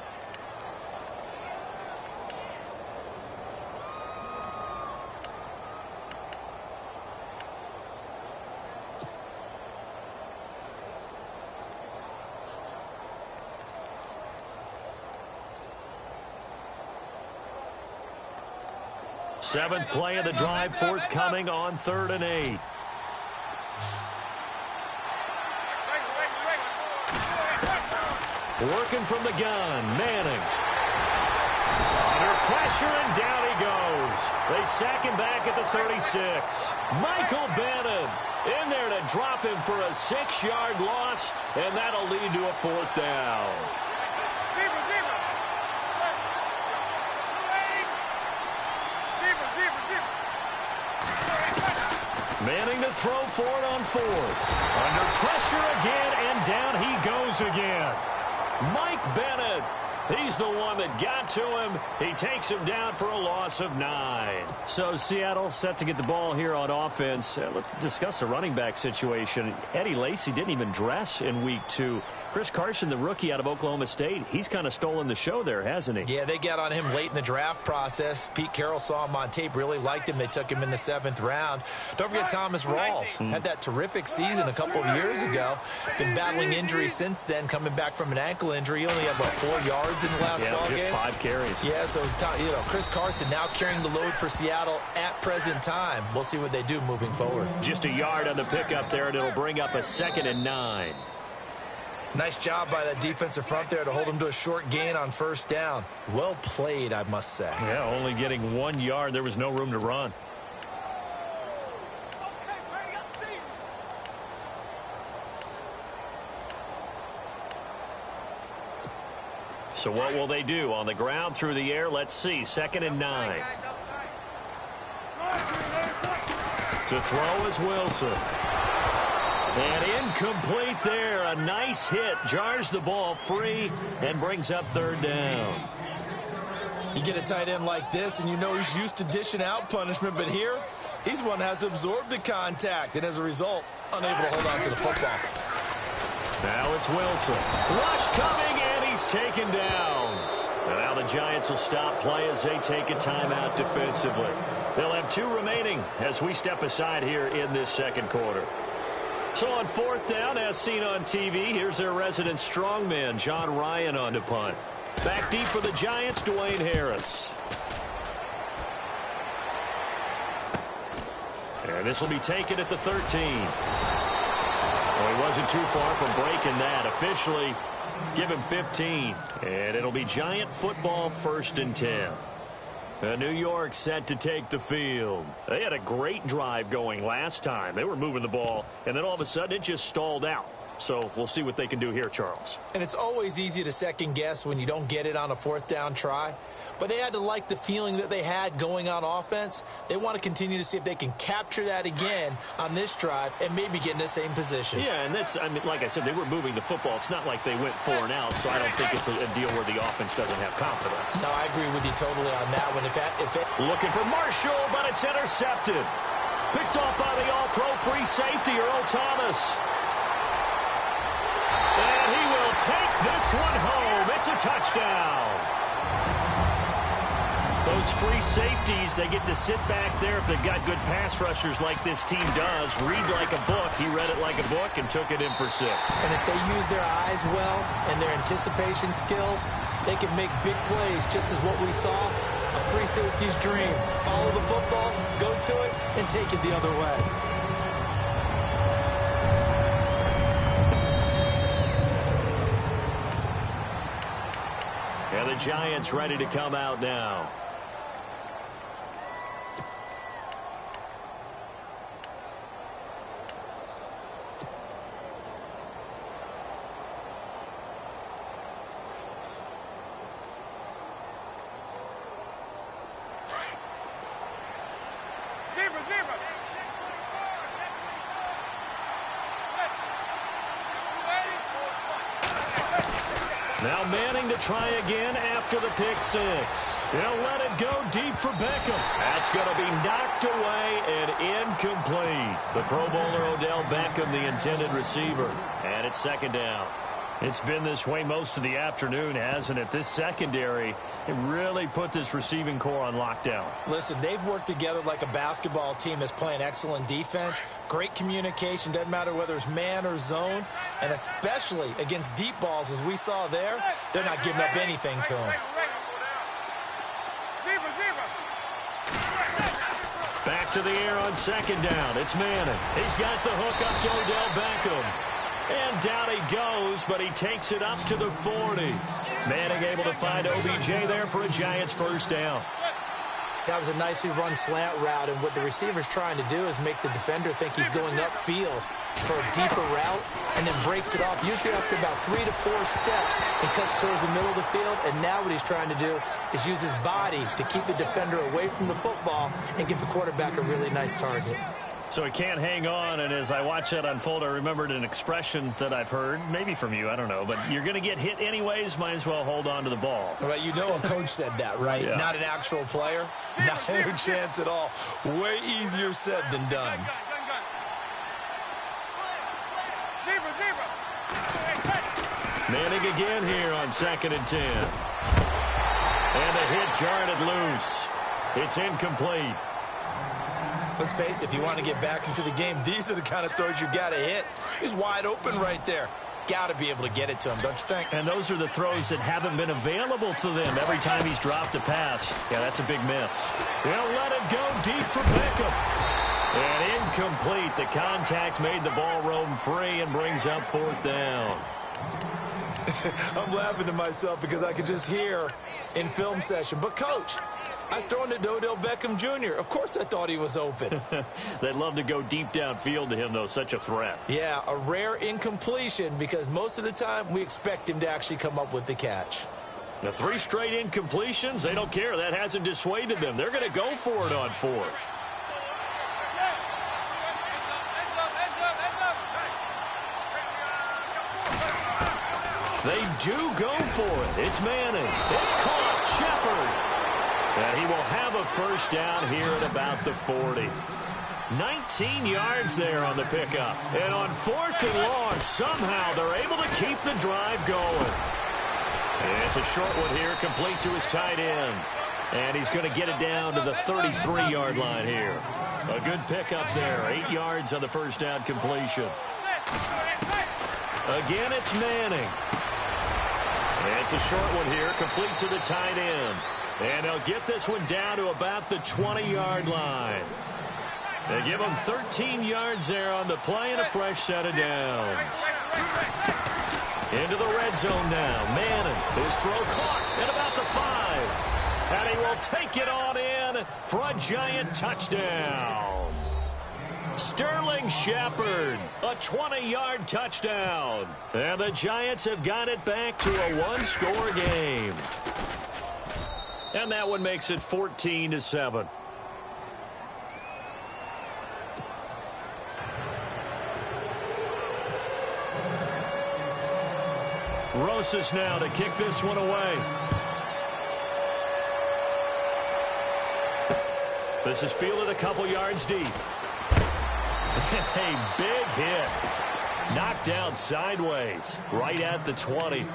Seventh play of the drive forthcoming on 3rd and 8. Working from the gun, Manning. Under pressure, and down he goes. They sack him back at the 36. Michael Bennett in there to drop him for a 6-yard loss, and that'll lead to a 4th down. Manning to throw for it on 4th. Under pressure again, and down he goes again. Mike Bennett, he's the one that got to him. He takes him down for a loss of 9. So Seattle set to get the ball here on offense. Let's discuss the running back situation. Eddie Lacy didn't even dress in week 2. Chris Carson, the rookie out of Oklahoma State, he's kind of stolen the show there, hasn't he? Yeah, they got on him late in the draft process. Pete Carroll saw him on tape, really liked him. They took him in the 7th round. Don't forget Thomas Rawls. Had that terrific season a couple of years ago. Been battling injuries since then, coming back from an ankle injury. He only had about 4 yards in the last ball game. Just 5 carries. Yeah, so Chris Carson now carrying the load for Seattle at present time. We'll see what they do moving forward. Just a yard on the pickup there, and it'll bring up a 2nd and 9. Nice job by that defensive front there to hold him to a short gain on first down. Well played, I must say. Yeah, only getting 1 yard. There was no room to run. So what will they do? On the ground, through the air, let's see. 2nd and 9. To throw is Wilson. And incomplete there. A nice hit. Jars the ball free and brings up 3rd down. You get a tight end like this, and you know he's used to dishing out punishment, but here, he's one that has to absorb the contact, and as a result, unable to hold on to the football. Now it's Wilson. Rush coming, and he's taken down. And now the Giants will stop play as they take a timeout defensively. They'll have 2 remaining as we step aside here in this 2nd quarter. So on 4th down, as seen on TV, here's their resident strongman, John Ryan, on to punt. Back deep for the Giants, Dwayne Harris. And this will be taken at the 13. Well, he wasn't too far from breaking that. Officially, give him 15. And it'll be Giant football, 1st and 10. New York set to take the field. They had a great drive going last time. They were moving the ball, and then all of a sudden it just stalled out. So we'll see what they can do here, Charles. And it's always easy to second guess when you don't get it on a 4th down try. but they had to like the feeling that they had going on offense. They want to continue to see if they can capture that again on this drive and maybe get in the same position. Yeah, and that's, I mean, like I said, they were moving the football. It's not like they went 4 and out, so I don't think it's a deal where the offense doesn't have confidence. No, I agree with you totally on that one. Looking for Marshall, but it's intercepted. Picked off by the all-pro free safety, Earl Thomas. And he will take this one home. It's a touchdown. Those free safeties, they get to sit back there if they've got good pass rushers like this team does. Read like a book. He read it like a book and took it in for 6. And if they use their eyes well and their anticipation skills, they can make big plays, just as what we saw. A free safety's dream. Follow the football, go to it, and take it the other way. And the Giants ready to come out now. Now Manning to try again after the pick 6. He'll let it go deep for Beckham. That's going to be knocked away and incomplete. The Pro Bowler Odell Beckham, the intended receiver. And it's 2nd down. It's been this way most of the afternoon, hasn't it? This secondary, it really put this receiving core on lockdown. Listen, they've worked together like a basketball team that's playing excellent defense. Great communication, doesn't matter whether it's man or zone. And especially against deep balls, as we saw there, they're not giving up anything to them. Back to the air on 2nd down. It's Manning. He's got the hook up to Odell Beckham. And down he goes, but he takes it up to the 40. Manning able to find OBJ there for a Giants 1st down. That was a nicely run slant route, and what the receiver's trying to do is make the defender think he's going upfield for a deeper route, and then breaks it off, usually after about 3 to 4 steps, and cuts towards the middle of the field. And now what he's trying to do is use his body to keep the defender away from the football and give the quarterback a really nice target. So he can't hang on, and as I watch that unfold, I remembered an expression that I've heard, maybe from you, I don't know, but you're going to get hit anyways, might as well hold on to the ball. Well, you know a coach said that, right? Yeah. Not an actual player. Not a chance at all. Way easier said than done. Manning again here on 2nd and 10. And a hit jarred it loose. It's incomplete. Let's face it, if you want to get back into the game, these are the kind of throws you got to hit. He's wide open right there. Got to be able to get it to him, don't you think? And those are the throws that haven't been available to them every time he's dropped a pass. Yeah, that's a big miss. He'll let it go deep for Beckham. And incomplete. The contact made the ball roam free and brings up 4th down. I'm laughing to myself because I could just hear in film session. But, Coach, I was throwing it to Odell Beckham Jr. Of course I thought he was open. They'd love to go deep downfield to him, though. Such a threat. Yeah, a rare incompletion because most of the time we expect him to actually come up with the catch. The 3 straight incompletions, they don't care. That hasn't dissuaded them. They're going to go for it on 4th. They do go for it. It's Manning. It's caught. Shepard. And he will have a 1st down here at about the 40. 19 yards there on the pickup. And on 4th and long, somehow they're able to keep the drive going. And it's a short one here, complete to his tight end. And he's going to get it down to the 33-yard line here. A good pickup there. 8 yards on the 1st down completion. Again, it's Manning. And it's a short one here, complete to the tight end. And they'll get this one down to about the 20-yard line. They give him 13 yards there on the play and a fresh set of downs. Into the red zone now. Manning, his throw caught at about the 5. And he will take it on in for a Giant touchdown. Sterling Shepard, a 20-yard touchdown. And the Giants have got it back to a 1-score game. And that one makes it 14-7. Rosas now to kick this one away. This is fielded a couple yards deep. A big hit. Knocked down sideways, right at the 20.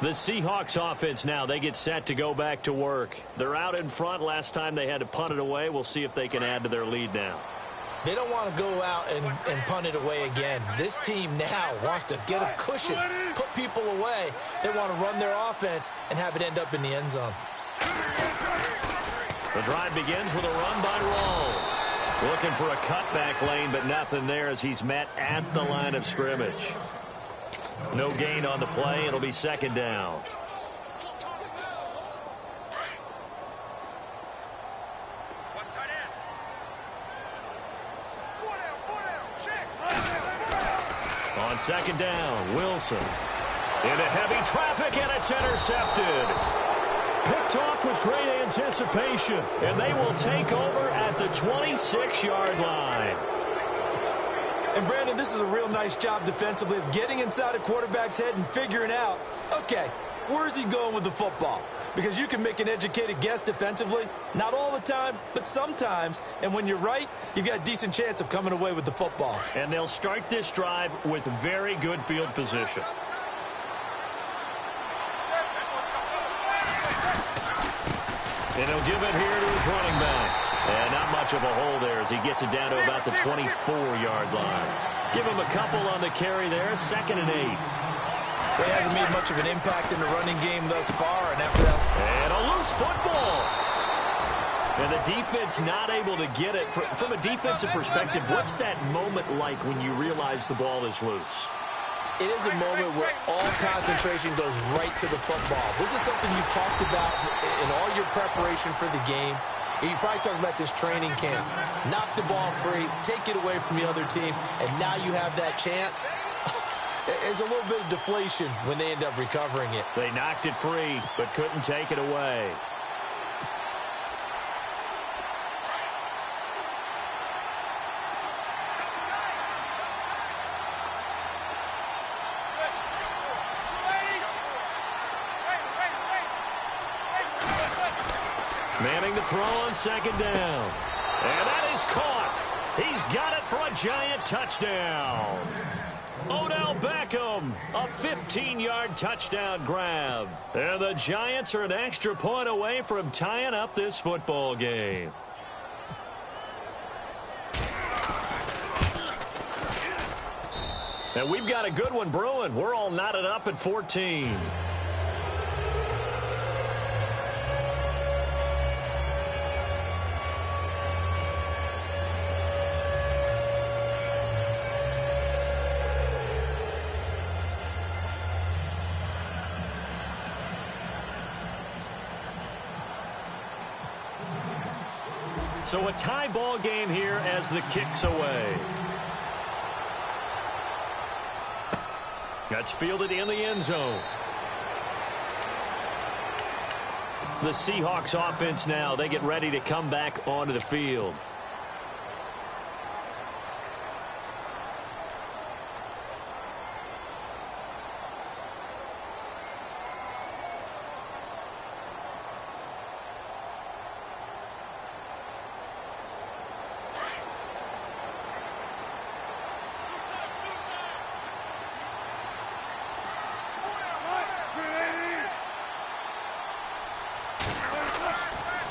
The Seahawks offense now, they get set to go back to work. They're out in front. Last time they had to punt it away. We'll see if they can add to their lead now. They don't want to go out and punt it away again. This team now wants to get a cushion, put people away. They want to run their offense and have it end up in the end zone. The drive begins with a run by Rawls. Looking for a cutback lane, but nothing there as he's met at the line of scrimmage. No gain on the play. It'll be second down. On second down, Wilson. Into heavy traffic, and it's intercepted. Picked off with great anticipation, and they will take over at the 26-yard line. And, Brandon, this is a real nice job defensively of getting inside a quarterback's head and figuring out, okay, where's he going with the football? Because you can make an educated guess defensively, not all the time, but sometimes. And when you're right, you've got a decent chance of coming away with the football. And they'll start this drive with very good field position. And he'll give it here to his running back. And not much of a hole there as he gets it down to about the 24-yard line. Give him a couple on the carry there, 2nd and 8. He hasn't made much of an impact in the running game thus far, and after that... And a loose football! And the defense not able to get it. From a defensive perspective, what's that moment like when you realize the ball is loose? It is a moment where all concentration goes right to the football. This is something you've talked about in all your preparation for the game. You probably talked about since training camp. Knock the ball free, take it away from the other team, and now you have that chance. There's a little bit of deflation when they end up recovering it. They knocked it free, but couldn't take it away. Manning to throw on second down. And that is caught. He's got it for a giant touchdown. Odell Beckham, a 15-yard touchdown grab. And the Giants are an extra point away from tying up this football game. And we've got a good one brewing. We're all knotted up at 14. So a tie ball game here as the kick's away. That's fielded in the end zone. The Seahawks offense now, they get ready to come back onto the field.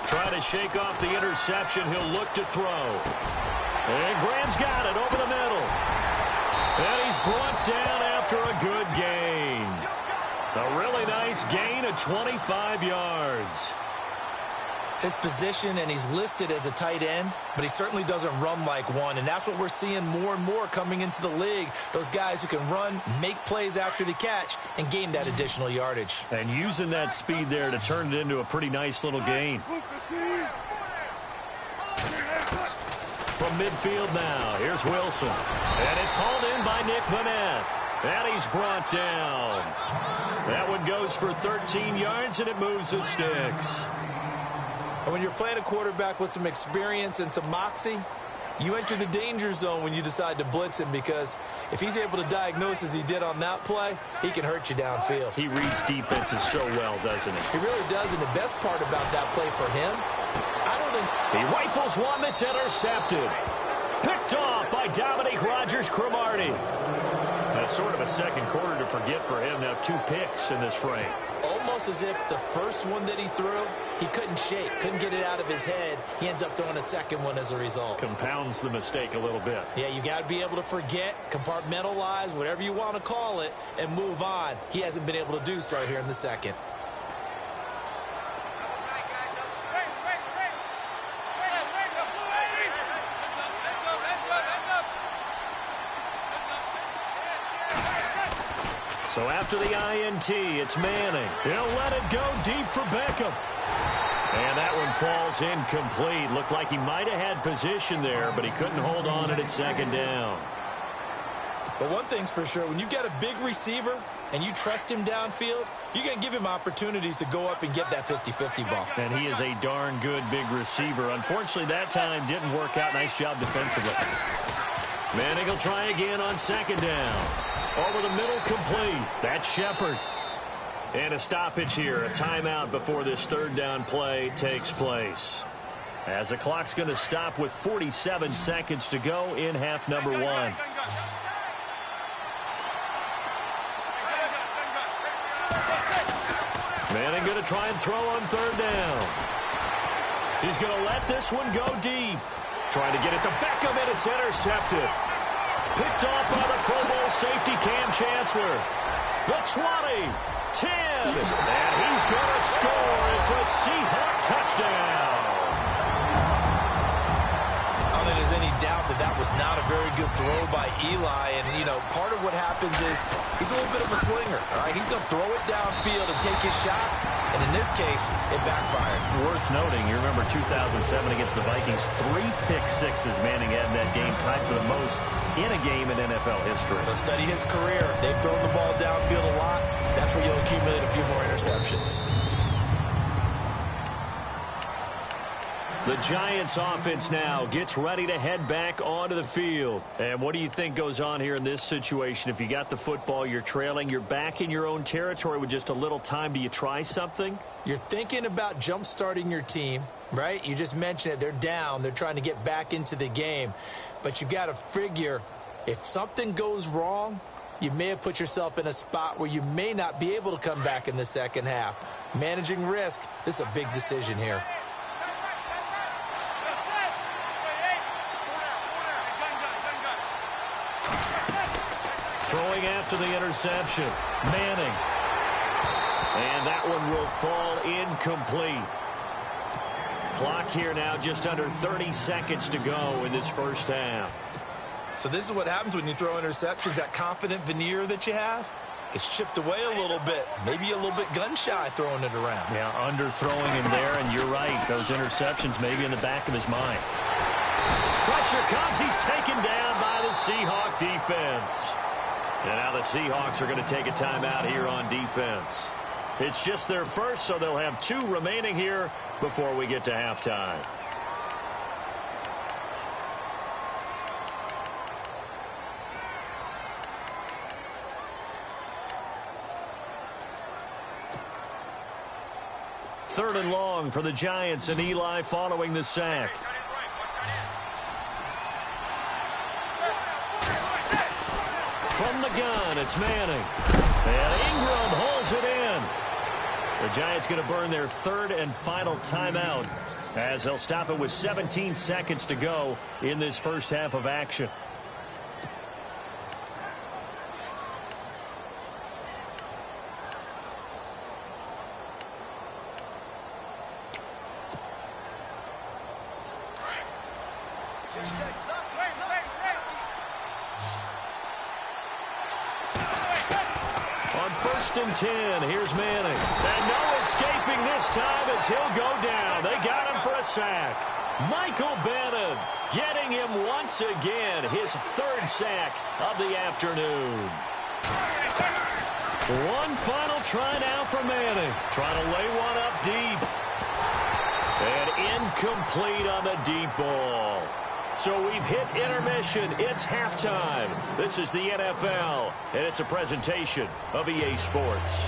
Trying to shake off the interception. He'll look to throw. And Graham's got it over the middle. And he's brought down after a good gain. A really nice gain of 25 yards. His position, and he's listed as a tight end, but he certainly doesn't run like one, and that's what we're seeing more and more coming into the league. Those guys who can run, make plays after the catch, and gain that additional yardage. And using that speed there to turn it into a pretty nice little gain. From midfield now, here's Wilson. And it's hauled in by Nick Vanette. And he's brought down. That one goes for 13 yards, and it moves the sticks. And when you're playing a quarterback with some experience and some moxie, you enter the danger zone when you decide to blitz him, because if he's able to diagnose as he did on that play, he can hurt you downfield. He reads defenses so well, doesn't he? He really does, and the best part about that play for him, I don't think... He rifles one that's intercepted. Picked off by Dominique Rodgers-Cromartie. That's sort of a second quarter to forget for him. Now 2 picks in this frame. Almost as if the first one that he threw, he couldn't shake, couldn't get it out of his head. He ends up throwing a second one as a result. Compounds the mistake a little bit. Yeah, you got to be able to forget, compartmentalize, whatever you want to call it, and move on. He hasn't been able to do so here in the second. So after the INT, it's Manning. He'll let it go deep for Beckham. And that one falls incomplete. Looked like he might have had position there, but he couldn't hold on at second down. But one thing's for sure, when you get a big receiver and you trust him downfield, you're going to give him opportunities to go up and get that 50-50 ball. And he is a darn good big receiver. Unfortunately, that time didn't work out. Nice job defensively. Manning will try again on second down. Over the middle, complete. That's Shepard. And a stoppage here, a timeout before this third down play takes place. As the clock's going to stop with 47 seconds to go in half number 1. Manning going to try and throw on third down. He's going to let this one go deep. Trying to get it to Beckham, and it's intercepted. Picked off by the Pro Bowl safety Cam Chancellor. The 20, 10, and he's going to score. It's a Seahawk touchdown. I don't think there's any doubt that that was not a very good throw by Eli. And, you know, part of what happens is he's a little bit of a slinger. All right, he's going to throw it downfield and take his shots. And in this case, it backfired. Worth noting, you remember 2007 against the Vikings, 3 pick-sixes Manning had in that game, tied for the most in a game in NFL history. They'll study his career. They've thrown the ball downfield a lot. That's where you'll accumulate a few more interceptions. The Giants offense now gets ready to head back onto the field. And what do you think goes on here in this situation? If you got the football, you're trailing, you're back in your own territory with just a little time. Do you try something? You're thinking about jump-starting your team, right? You just mentioned it. They're down. They're trying to get back into the game. But you got to figure, if something goes wrong, you may have put yourself in a spot where you may not be able to come back in the second half. Managing risk, this is a big decision here. Throwing after the interception, Manning. And that one will fall incomplete. Clock here now just under 30 seconds to go in this first half. So this is what happens when you throw interceptions. That confident veneer that you have, it's chipped away a little bit. Maybe a little bit gun-shy throwing it around. Yeah, underthrowing him there, and you're right. Those interceptions maybe in the back of his mind. Pressure comes. He's taken down by the Seahawk defense. And now the Seahawks are going to take a timeout here on defense. It's just their first, so they'll have 2 remaining here before we get to halftime. Third and long for the Giants, and Eli following the sack. From the gun, it's Manning. And Ingram holds it in. The Giants going to burn their third and final timeout as they'll stop it with 17 seconds to go in this first half of action. First and 10. Here's Manning. And no escaping this time as he'll go down. They got him for a sack. Michael Bannon getting him once again. His 3rd sack of the afternoon. One final try now for Manning. Trying to lay one up deep. And Incomplete on the deep ball. So we've hit intermission. It's halftime. This is the NFL, and it's a presentation of EA Sports.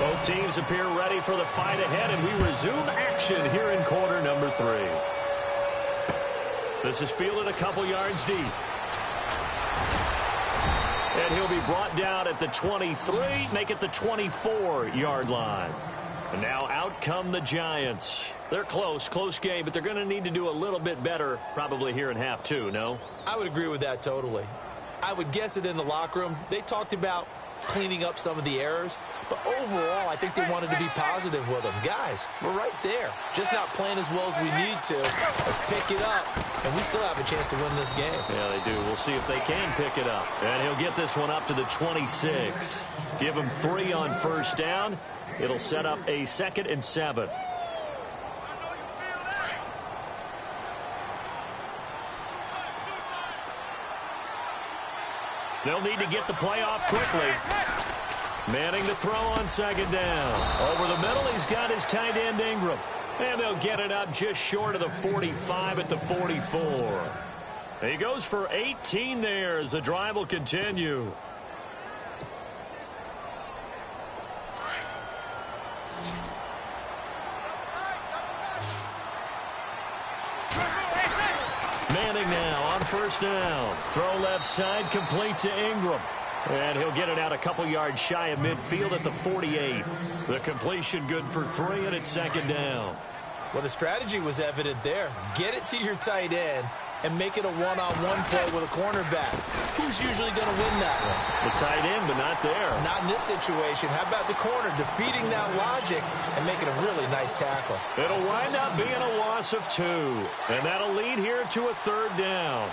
Both teams appear ready for the fight ahead, and we resume action here in quarter number 3. This is fielded a couple yards deep. And he'll be brought down at the 23, make it the 24-yard line. And now out come the Giants. They're close game, but they're going to need to do a little bit better probably here in half 2, no? I would agree with that totally. I would guess it in the locker room. They talked about cleaning up some of the errors, but overall, I think they wanted to be positive with them. Guys, we're right there. Just not playing as well as we need to. Let's pick it up, and we still have a chance to win this game. Yeah, they do. We'll see if they can pick it up. And he'll get this one up to the 26. Give him 3 on first down. It'll set up a 2nd and 7. They'll need to get the play off quickly. Manning to throw on 2nd down. Over the middle, he's got his tight end Ingram. And they'll get it up just short of the 45 at the 44. He goes for 18 there as the drive will continue. Manning now on first down. Throw left side, complete to Ingram. And he'll get it out a couple yards shy of midfield at the 48. The completion good for 3, and it's 2nd down. Well, the strategy was evident there. Get it to your tight end and make it a one-on-one play with a cornerback. Who's usually going to win that one? The tight end, but not there. Not in this situation. How about the corner defeating that logic and making a really nice tackle? It'll wind up being a loss of 2. And that'll lead here to a 3rd down.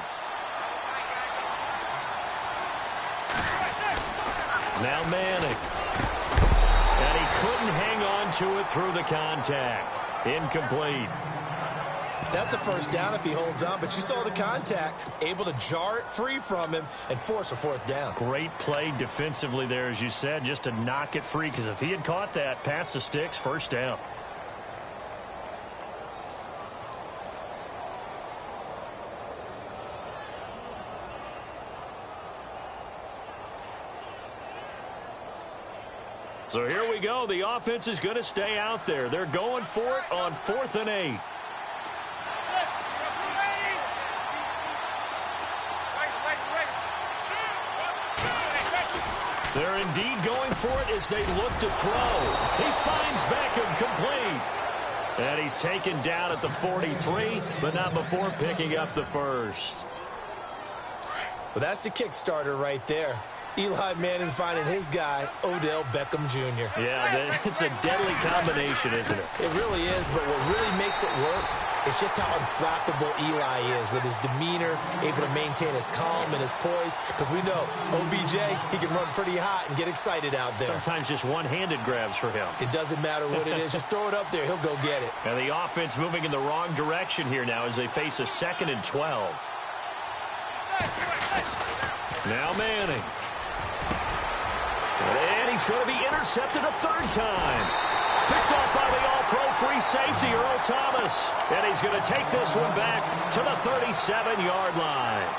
Now Manning. And he couldn't hang on to it through the contact. Incomplete. That's a first down if he holds on, but you saw the contact. Able to jar it free from him and force a 4th down. Great play defensively there, as you said, just to knock it free, because if he had caught that, past the sticks, 1st down. So here we go. The offense is going to stay out there. They're going for it on 4th and 8. They're indeed going for it as they look to throw. He finds Beckham complete. And he's taken down at the 43, but not before picking up the 1st. Well, that's the kick starter right there. Eli Manning finding his guy, Odell Beckham Jr. Yeah, it's a deadly combination, isn't it? It really is, but what really makes it work is just how unflappable Eli is with his demeanor, able to maintain his calm and his poise, because we know OBJ, he can run pretty hot and get excited out there. Sometimes just one-handed grabs for him. It doesn't matter what it is. Just throw it up there. He'll go get it. And the offense moving in the wrong direction here now as they face a 2nd and 12. Now Manning. And he's going to be intercepted a 3rd time. Picked off by the all-pro free safety, Earl Thomas. And he's going to take this one back to the 37-yard line.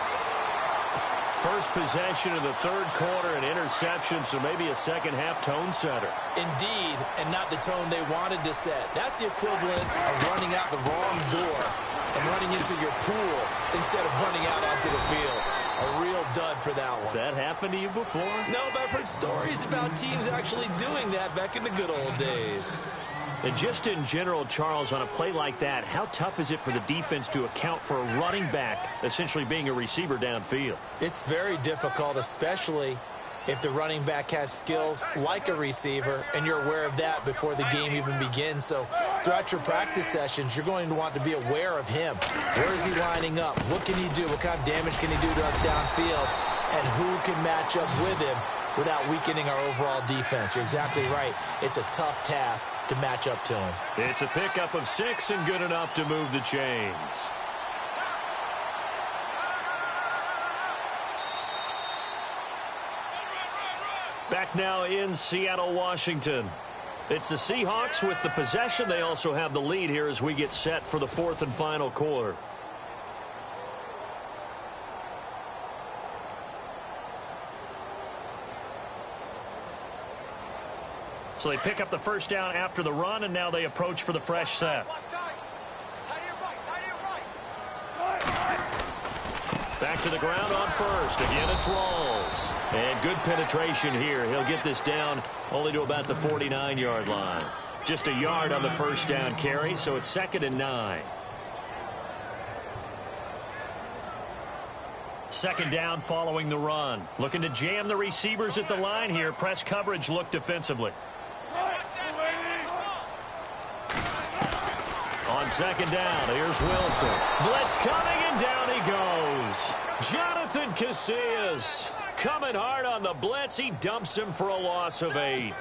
First possession of the 3rd quarter, an interception, so maybe a second-half tone setter. Indeed, and not the tone they wanted to set. That's the equivalent of running out the wrong door and running into your pool instead of running out onto the field. A real dud for that one. Has that happened to you before? No, but I've heard stories about teams actually doing that back in the good old days. And just in general, Charles, on a play like that, how tough is it for the defense to account for a running back essentially being a receiver downfield? It's very difficult, especially if the running back has skills like a receiver, and you're aware of that before the game even begins. So throughout your practice sessions, you're going to want to be aware of him. Where is he lining up? What can he do? What kind of damage can he do to us downfield? And who can match up with him without weakening our overall defense? You're exactly right. It's a tough task to match up to him. It's a pickup of 6 and good enough to move the chains. Back now in Seattle, Washington. It's the Seahawks with the possession. They also have the lead here as we get set for the fourth and final quarter. So they pick up the first down after the run, and now they approach for the fresh set. Back to the ground on first. Again, it's Rawls. And good penetration here. He'll get this down only to about the 49-yard line. Just a yard on the first down carry, so it's 2nd and 9. Second down following the run. Looking to jam the receivers at the line here. Press coverage look defensively. On second down, here's Wilson. Blitz coming, and down he goes. Jonathan Casillas coming hard on the blitz. He dumps him for a loss of 8.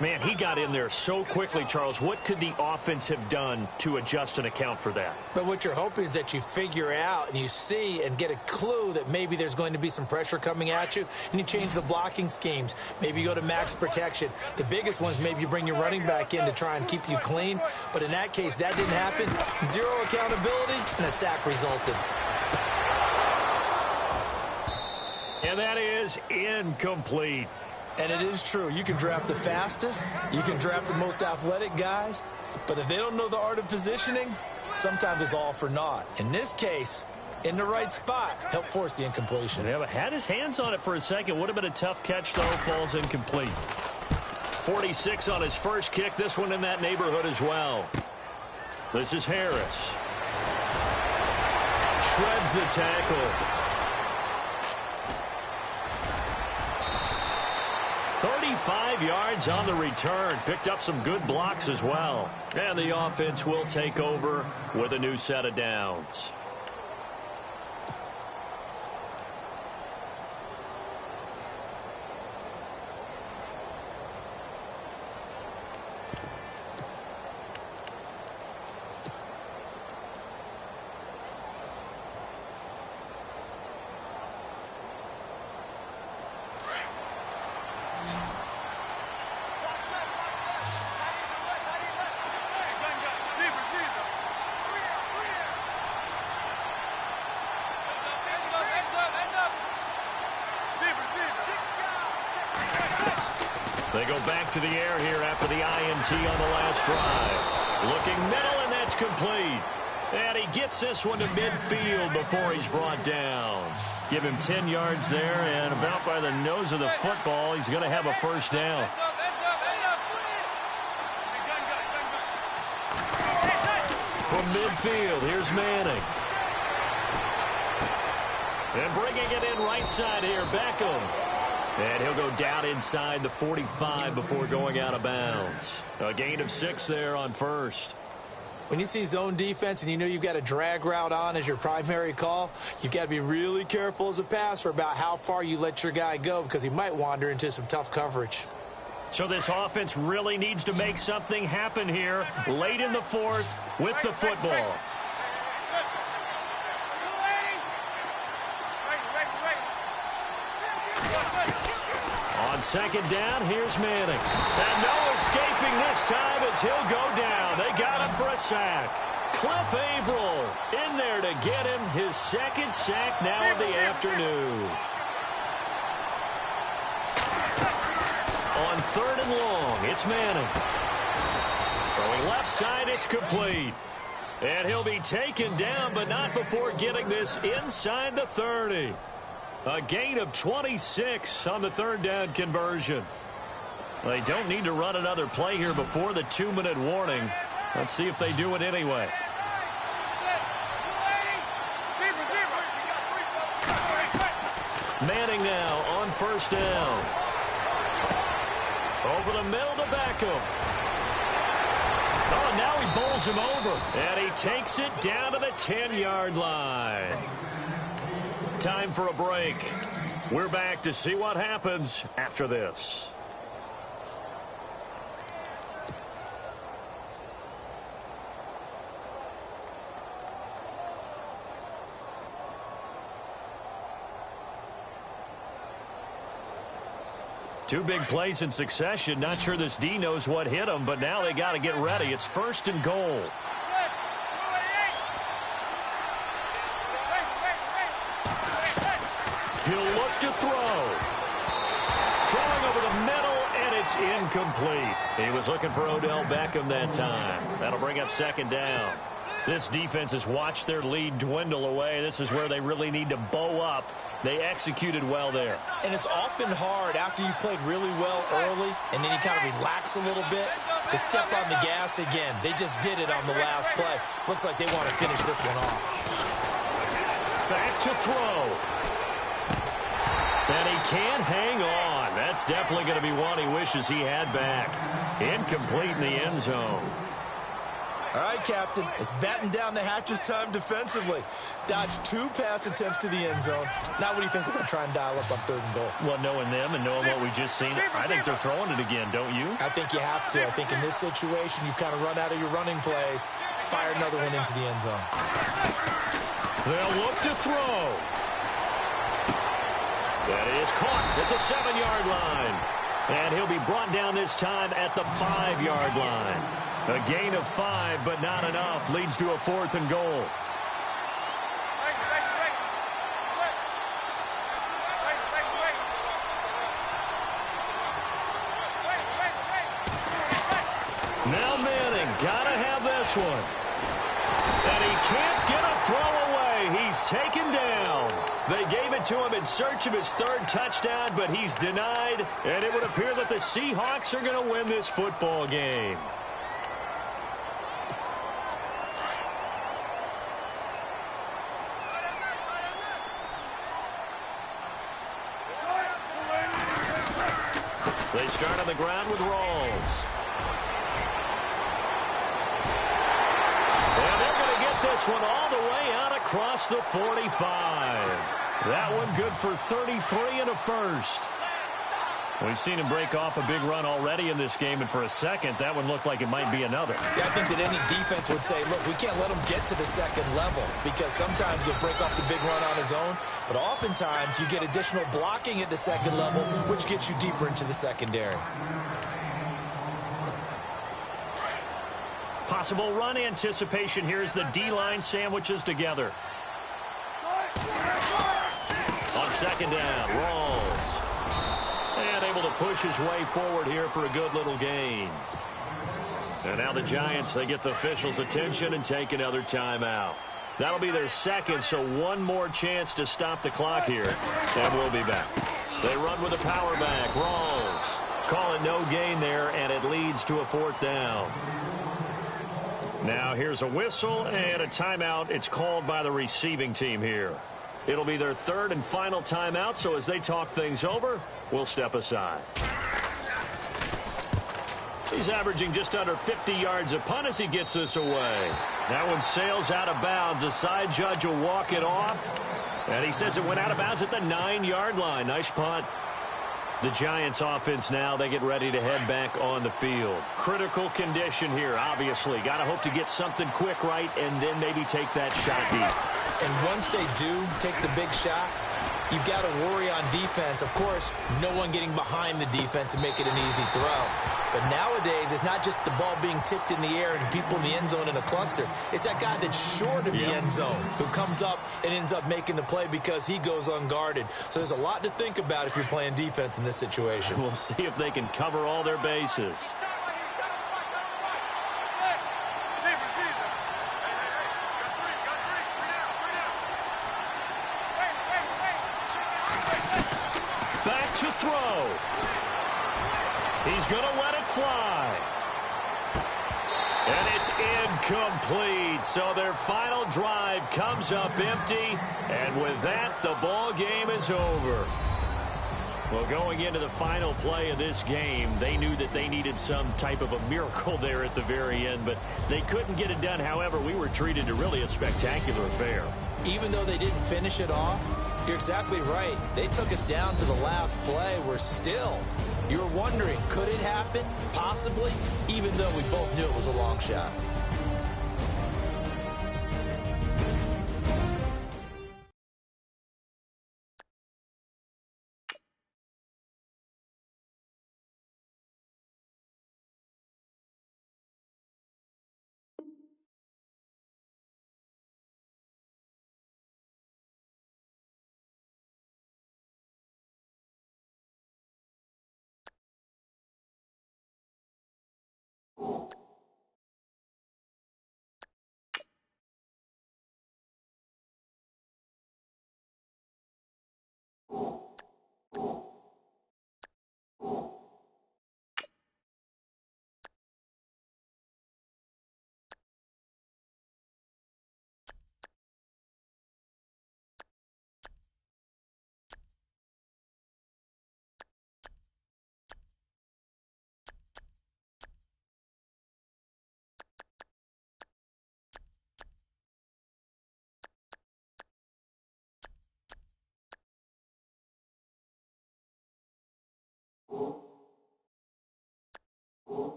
Man, he got in there so quickly, Charles. What could the offense have done to adjust and account for that? But what you're hoping is that you figure out and you see and get a clue that maybe there's going to be some pressure coming at you, and you change the blocking schemes. Maybe you go to max protection. The biggest one is maybe you bring your running back in to try and keep you clean. But in that case, that didn't happen. Zero accountability, and a sack resulted. And that is incomplete. And it is true. You can draft the fastest. You can draft the most athletic guys. But if they don't know the art of positioning, sometimes it's all for naught. In this case, in the right spot, helped force the incompletion. Yeah, but had his hands on it for a second. Would have been a tough catch, though. Falls incomplete. 46 on his first kick. This one in that neighborhood as well. This is Harris. Shreds the tackle. 35 yards on the return. Picked up some good blocks as well. And the offense will take over with a new set of downs. They go back to the air here after the INT on the last drive. Looking middle, and that's complete. And he gets this one to midfield before he's brought down. Give him 10 yards there, and about by the nose of the football, he's going to have a first down. From midfield, here's Manning. And bringing it in right side here, Beckham. And he'll go down inside the 45 before going out of bounds. A gain of 6 there on first. When you see zone defense and you know you've got a drag route on as your primary call, you've got to be really careful as a passer about how far you let your guy go because he might wander into some tough coverage. So this offense really needs to make something happen here late in the fourth with the football. On second down, here's Manning. And no escaping this time as he'll go down. They got him for a sack. Cliff Averill in there to get him his second sack now of the afternoon. On third and long, it's Manning. Throwing left side, it's complete. And he'll be taken down, but not before getting this inside the 30. A gain of 26 on the third down conversion. They don't need to run another play here before the 2-minute warning. Let's see if they do it anyway. Manning now on first down. Over the middle to Beckham. Oh, now he bowls him over. And he takes it down to the 10-yard line. Time for a break. We're back to see what happens after this. Two big plays in succession. Not sure this D knows what hit him, but now they got to get ready. It's 1st and goal. He'll look to throw. Throwing over the middle, and it's incomplete. He was looking for Odell Beckham that time. That'll bring up 2nd down. This defense has watched their lead dwindle away. This is where they really need to bow up. They executed well there. And it's often hard after you've played really well early and then you kind of relax a little bit to step on the gas again. They just did it on the last play. Looks like they want to finish this one off. Back to throw. And he can't hang on. That's definitely going to be one he wishes he had back. Incomplete in the end zone. All right, Captain, it's batten down the hatches time defensively. Dodged 2 pass attempts to the end zone. Now what do you think they're going to try and dial up on 3rd and goal? Well, knowing them and knowing what we just seen, I think they're throwing it again, don't you? I think you have to. I think in this situation, you've kind of run out of your running plays. Fire another one into the end zone. They'll look to throw. That is caught at the 7-yard line. And he'll be brought down this time at the 5-yard line. A gain of 5, but not enough. Leads to a 4th and goal. Now Manning, gotta have this one. And he can't get a throw away. He's taken down. They gave it to him in search of his 3rd touchdown, but he's denied. And it would appear that the Seahawks are going to win this football game. They start on the ground with Rawls. And they're going to get this one all the way out across the 45. That one good for 33 and a first. We've seen him break off a big run already in this game, and for a second, that one looked like it might be another. Yeah, I think that any defense would say, look, we can't let him get to the 2nd level because sometimes he'll break off the big run on his own, but oftentimes you get additional blocking at the 2nd level, which gets you deeper into the secondary. Possible run anticipation here as the D-line sandwiches together. On 2nd down, Rawls. And able to push his way forward here for a good little gain. And now the Giants, they get the officials' attention and take another timeout. That'll be their 2nd, so one more chance to stop the clock here. And we'll be back. They run with a power back. Rawls. Call it no gain there, and it leads to a 4th down. Now here's a whistle and a timeout. It's called by the receiving team here. It'll be their 3rd and final timeout, so as they talk things over, we'll step aside. He's averaging just under 50 yards a punt as he gets this away. That one sails out of bounds. The side judge will walk it off. And he says it went out of bounds at the 9-yard line. Nice punt. The Giants offense now, they get ready to head back on the field. Critical condition here, obviously. Got to hope to get something quick right and then maybe take that shot deep. And once they do take the big shot, you've got to worry on defense. Of course, no one getting behind the defense and make it an easy throw. But nowadays, it's not just the ball being tipped in the air and people in the end zone in a cluster. It's that guy that's short of the end zone who comes up and ends up making the play because he goes unguarded. So there's a lot to think about if you're playing defense in this situation. We'll see if they can cover all their bases. Back to throw. He's going to let it fly. And it's incomplete. So their final drive comes up empty. And with that, the ball game is over. Well, going into the final play of this game, they knew that they needed some type of a miracle there at the very end, but they couldn't get it done. However, we were treated to really a spectacular affair. Even though they didn't finish it off, you're exactly right. They took us down to the last play. We're still, you were wondering, could it happen? Possibly, even though we both knew it was a long shot.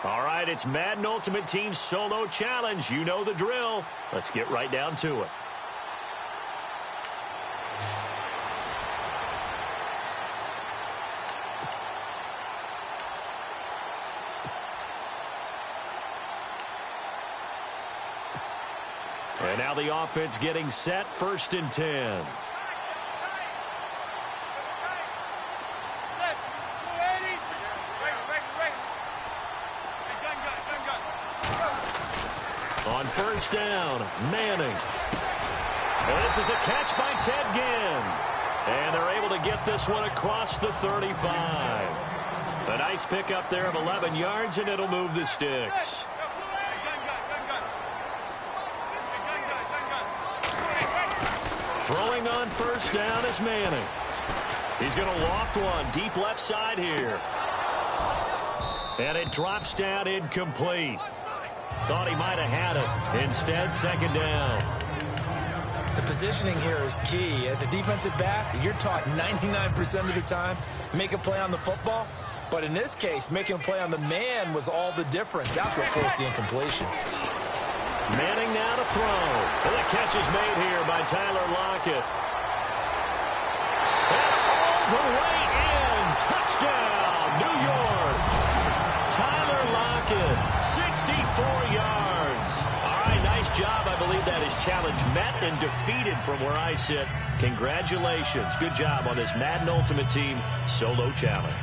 All right, it's Madden Ultimate Team Solo Challenge. You know the drill. Let's get right down to it. And now the offense getting set, 1st and 10. On 1st down, Manning. And this is a catch by Ted Ginn. And they're able to get this one across the 35. A nice pickup there of 11 yards, and it'll move the sticks. Throwing on 1st down is Manning. He's going to loft one deep left side here. And it drops down incomplete. Thought he might have had it. Instead, 2nd down. The positioning here is key. As a defensive back, you're taught 99% of the time, make a play on the football. But in this case, making a play on the man was all the difference. That's what forced the incompletion. Manning now to throw. And the catch is made here by Tyler Lockett. And all the way in. Touchdown, New York. Tyler Lockett, 64 yards. All right, nice job. I believe that is challenge met and defeated from where I sit. Congratulations. Good job on this Madden Ultimate Team Solo Challenge.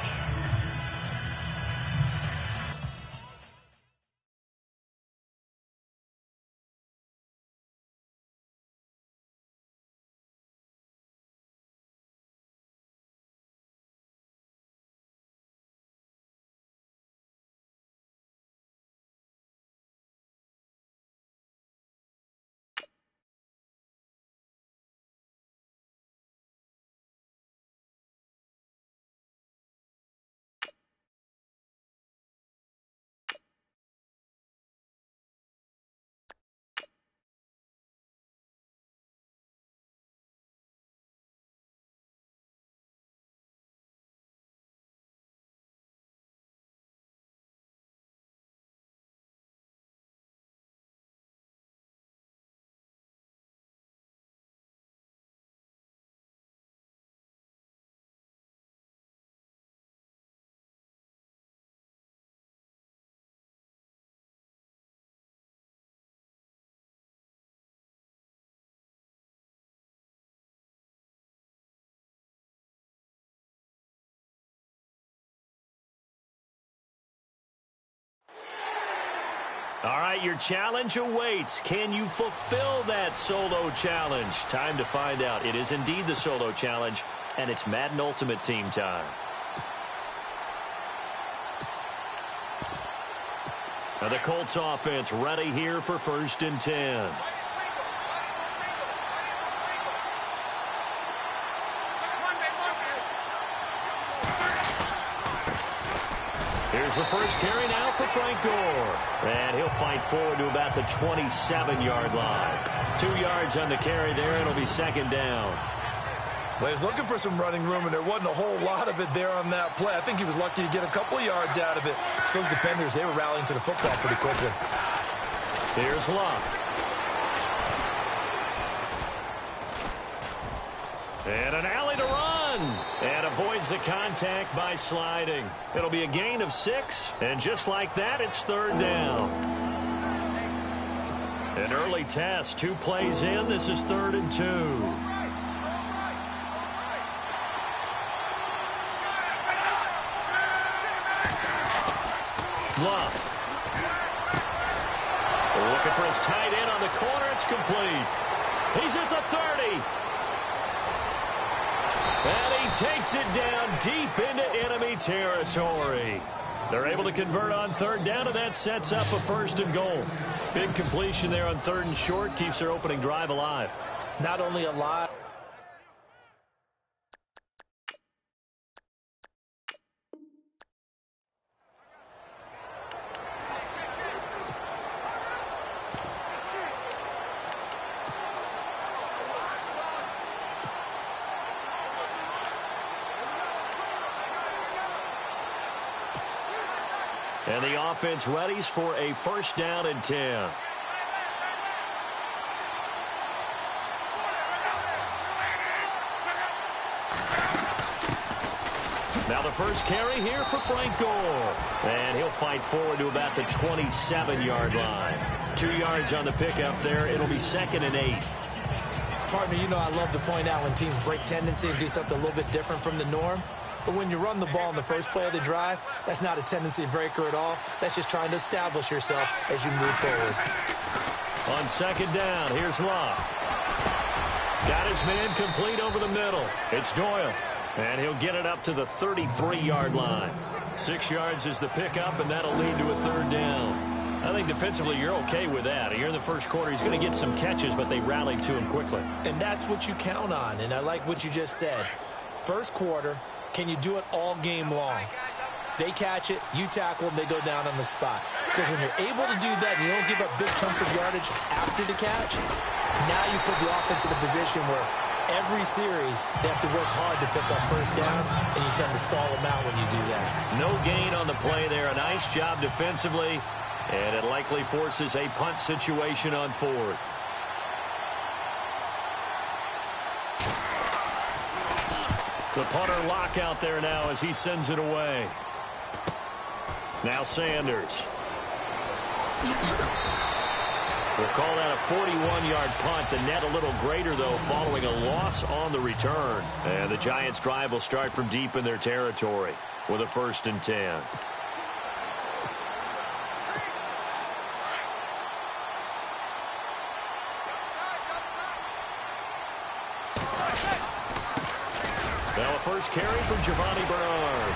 All right, your challenge awaits. Can you fulfill that solo challenge? Time to find out. It is indeed the solo challenge, and it's Madden Ultimate Team time. Now the Colts offense ready here for 1st and 10. Here's the first carry now for Frank Gore. And he'll fight forward to about the 27-yard line. 2 yards on the carry there. It'll be 2nd down. Well, he was looking for some running room, and there wasn't a whole lot of it there on that play. I think he was lucky to get a couple of yards out of it. So those defenders, they were rallying to the football pretty quickly. Here's Luck. And an alley to run. And avoids the contact by sliding. It'll be a gain of 6. And just like that, it's 3rd down. An early test. 2 plays in. This is 3rd and 2. Luck. Looking for his tight end on the corner. It's complete. He's at the 30. And he takes it down deep into enemy territory. They're able to convert on 3rd down, and that sets up a 1st and goal. Big completion there on 3rd and short. Keeps their opening drive alive. Not only alive. And the offense readies for a first down and 10. Now the first carry here for Frank Gore. And he'll fight forward to about the 27-yard line. 2 yards on the pickup there. It'll be 2nd and 8. Partner, you know I love to point out when teams break tendency and do something a little bit different from the norm. But when you run the ball in the first play of the drive, that's not a tendency breaker at all. That's just trying to establish yourself as you move forward. On 2nd down, here's Love. Got his man complete over the middle. It's Doyle. And he'll get it up to the 33-yard line. 6 yards is the pickup, and that'll lead to a 3rd down. I think defensively you're okay with that. Here in the first quarter, he's going to get some catches, but they rallied to him quickly. And that's what you count on, and I like what you just said. First quarter, can you do it all game long? They catch it, you tackle them, they go down on the spot. Because when you're able to do that and you don't give up big chunks of yardage after the catch, now you put the offense in a position where every series, they have to work hard to pick up first downs, and you tend to stall them out when you do that. No gain on the play there. A nice job defensively, and it likely forces a punt situation on 4th. The punter lock out there now as he sends it away. Now Sanders. We'll call that a 41-yard punt. The net a little greater, though, following a loss on the return. And the Giants' drive will start from deep in their territory with a 1st and 10. Now a first carry from Giovanni Bernard.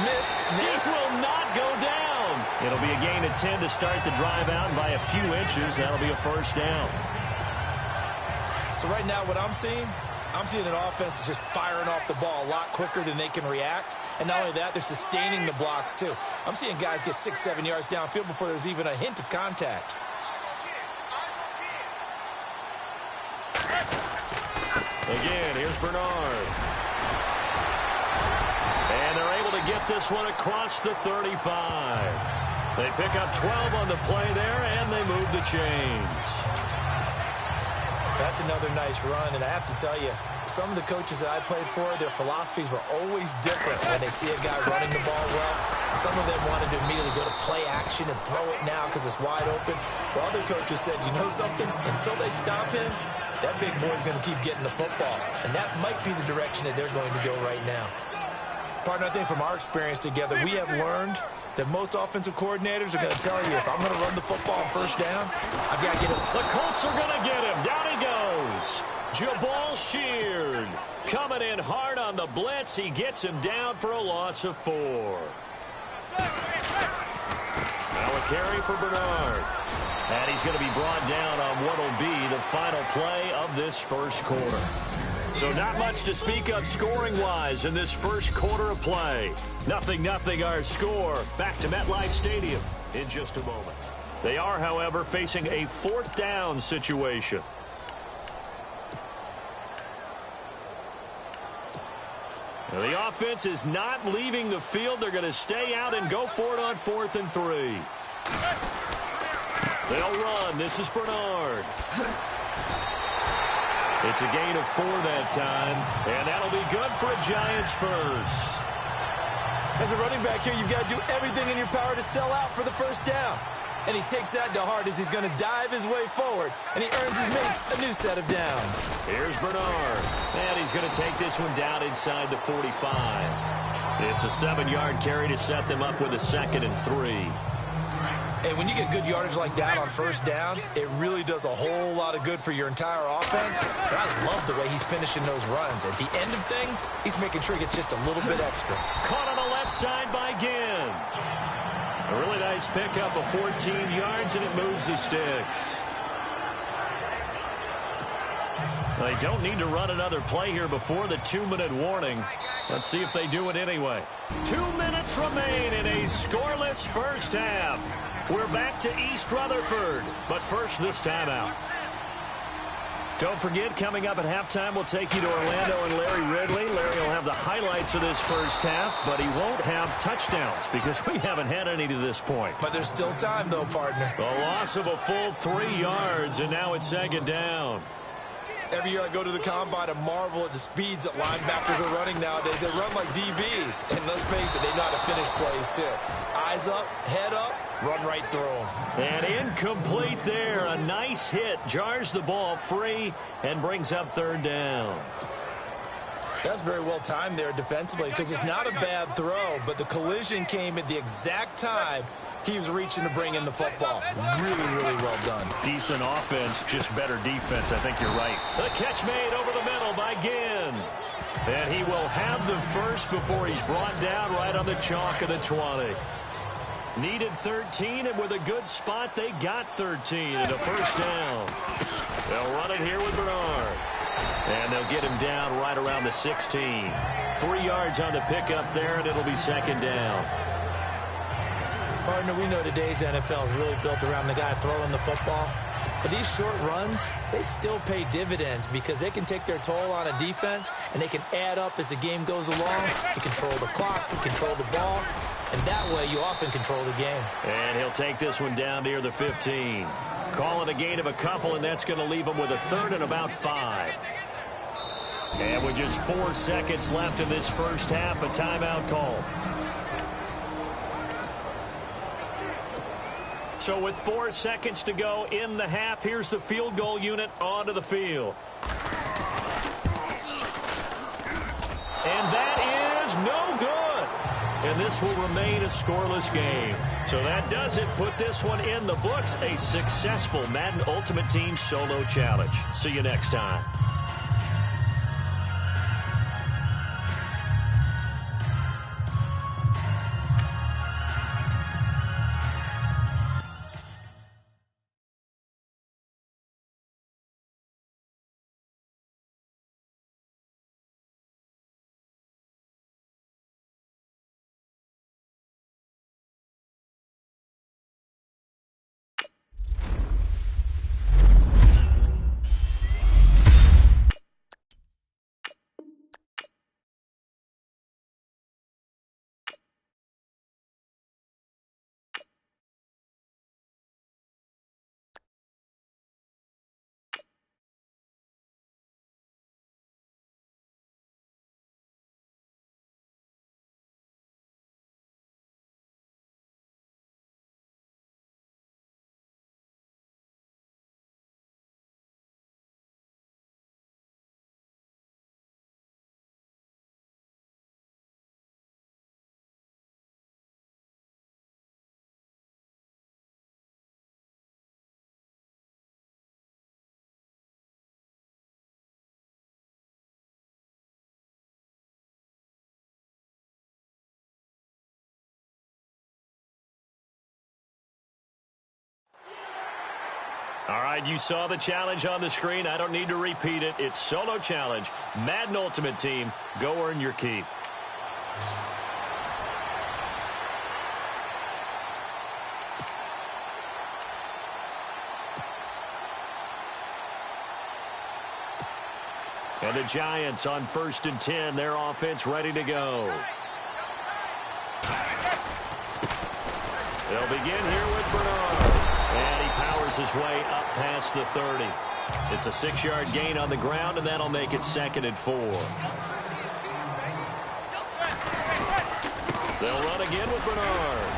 Missed. It will not go down. It'll be a gain of 10 to start the drive out, and by a few inches, that'll be a 1st down. So right now what I'm seeing an offense that's just firing off the ball a lot quicker than they can react. And not only that, they're sustaining the blocks too. I'm seeing guys get 6-7 yards downfield before there's even a hint of contact. Again, here's Bernard. And they're able to get this one across the 35. They pick up 12 on the play there, and they move the chains. That's another nice run, and I have to tell you, some of the coaches that I played for, their philosophies were always different when they see a guy running the ball well. Some of them wanted to immediately go to play action and throw it now because it's wide open. While other coaches said, you know something? Until they stop him, that big boy's going to keep getting the football. And that might be the direction that they're going to go right now. Partner, I think from our experience together, we have learned that most offensive coordinators are going to tell you, if I'm going to run the football on first down, I've got to get it. The Colts are going to get him. Down he goes. Jabal Sheard coming in hard on the blitz. He gets him down for a loss of 4. Now a carry for Bernard. And he's going to be brought down on what will be the final play of this first quarter. So not much to speak of scoring-wise in this first quarter of play. 0-0 our score. Back to MetLife Stadium in just a moment. They are, however, facing a 4th down situation. Now the offense is not leaving the field. They're going to stay out and go for it on 4th and 3. They'll run. This is Bernard. It's a gain of 4 that time, and that'll be good for a Giants first. As a running back here, you've got to do everything in your power to sell out for the first down. And he takes that to heart as he's going to dive his way forward, and he earns his mates a new set of downs. Here's Bernard, and he's going to take this one down inside the 45. It's a 7-yard carry to set them up with a 2nd and 3. And when you get good yardage like that on first down, it really does a whole lot of good for your entire offense. But I love the way he's finishing those runs. At the end of things, he's making sure he gets just a little bit extra. Caught on the left side by Ginn. A really nice pickup of 14 yards, and it moves the sticks. They don't need to run another play here before the 2-minute warning. Let's see if they do it anyway. 2 minutes remain in a scoreless first half. We're back to East Rutherford, but first this timeout. Don't forget, coming up at halftime, we'll take you to Orlando and Larry Ridley. Larry will have the highlights of this first half, but he won't have touchdowns because we haven't had any to this point. But there's still time, though, partner. The loss of a full 3 yards, and now it's second down. Every year I go to the combine and marvel at the speeds that linebackers are running nowadays. They run like DBs. And let's face it, they know how to finish plays, too. Eyes up, head up, run right through them. And incomplete there. A nice hit. Jars the ball free and brings up third down. That's very well timed there defensively because it's not a bad throw, but the collision came at the exact time he was reaching to bring in the football. Really, really well done. Decent offense, just better defense. I think you're right. The catch made over the middle by Ginn. And he will have the first before he's brought down right on the chalk of the 20. Needed 13, and with a good spot, they got 13 and a first down. They'll run it here with Bernard. And they'll get him down right around the 16. 3 yards on the pickup there, and it'll be second down. Partner, we know today's NFL is really built around the guy throwing the football. But these short runs, they still pay dividends because they can take their toll on a defense, and they can add up as the game goes along. You control the clock, you control the ball, and that way you often control the game. And he'll take this one down near the 15. Call it a gain of a couple, and that's going to leave him with a third and about 5. And with just 4 seconds left in this first half, a timeout call. So with 4 seconds to go in the half, here's the field goal unit onto the field. And that is no good. And this will remain a scoreless game. So that does it. Put this one in the books. A successful Madden Ultimate Team solo challenge. See you next time. All right, you saw the challenge on the screen. I don't need to repeat it. It's solo challenge. Madden Ultimate Team. Go earn your keep. And the Giants on 1st and 10. Their offense ready to go. They'll begin here with Bernard. And he powers his way up past the 30. It's a 6-yard gain on the ground, and that'll make it 2nd and 4. They'll run again with Bernard.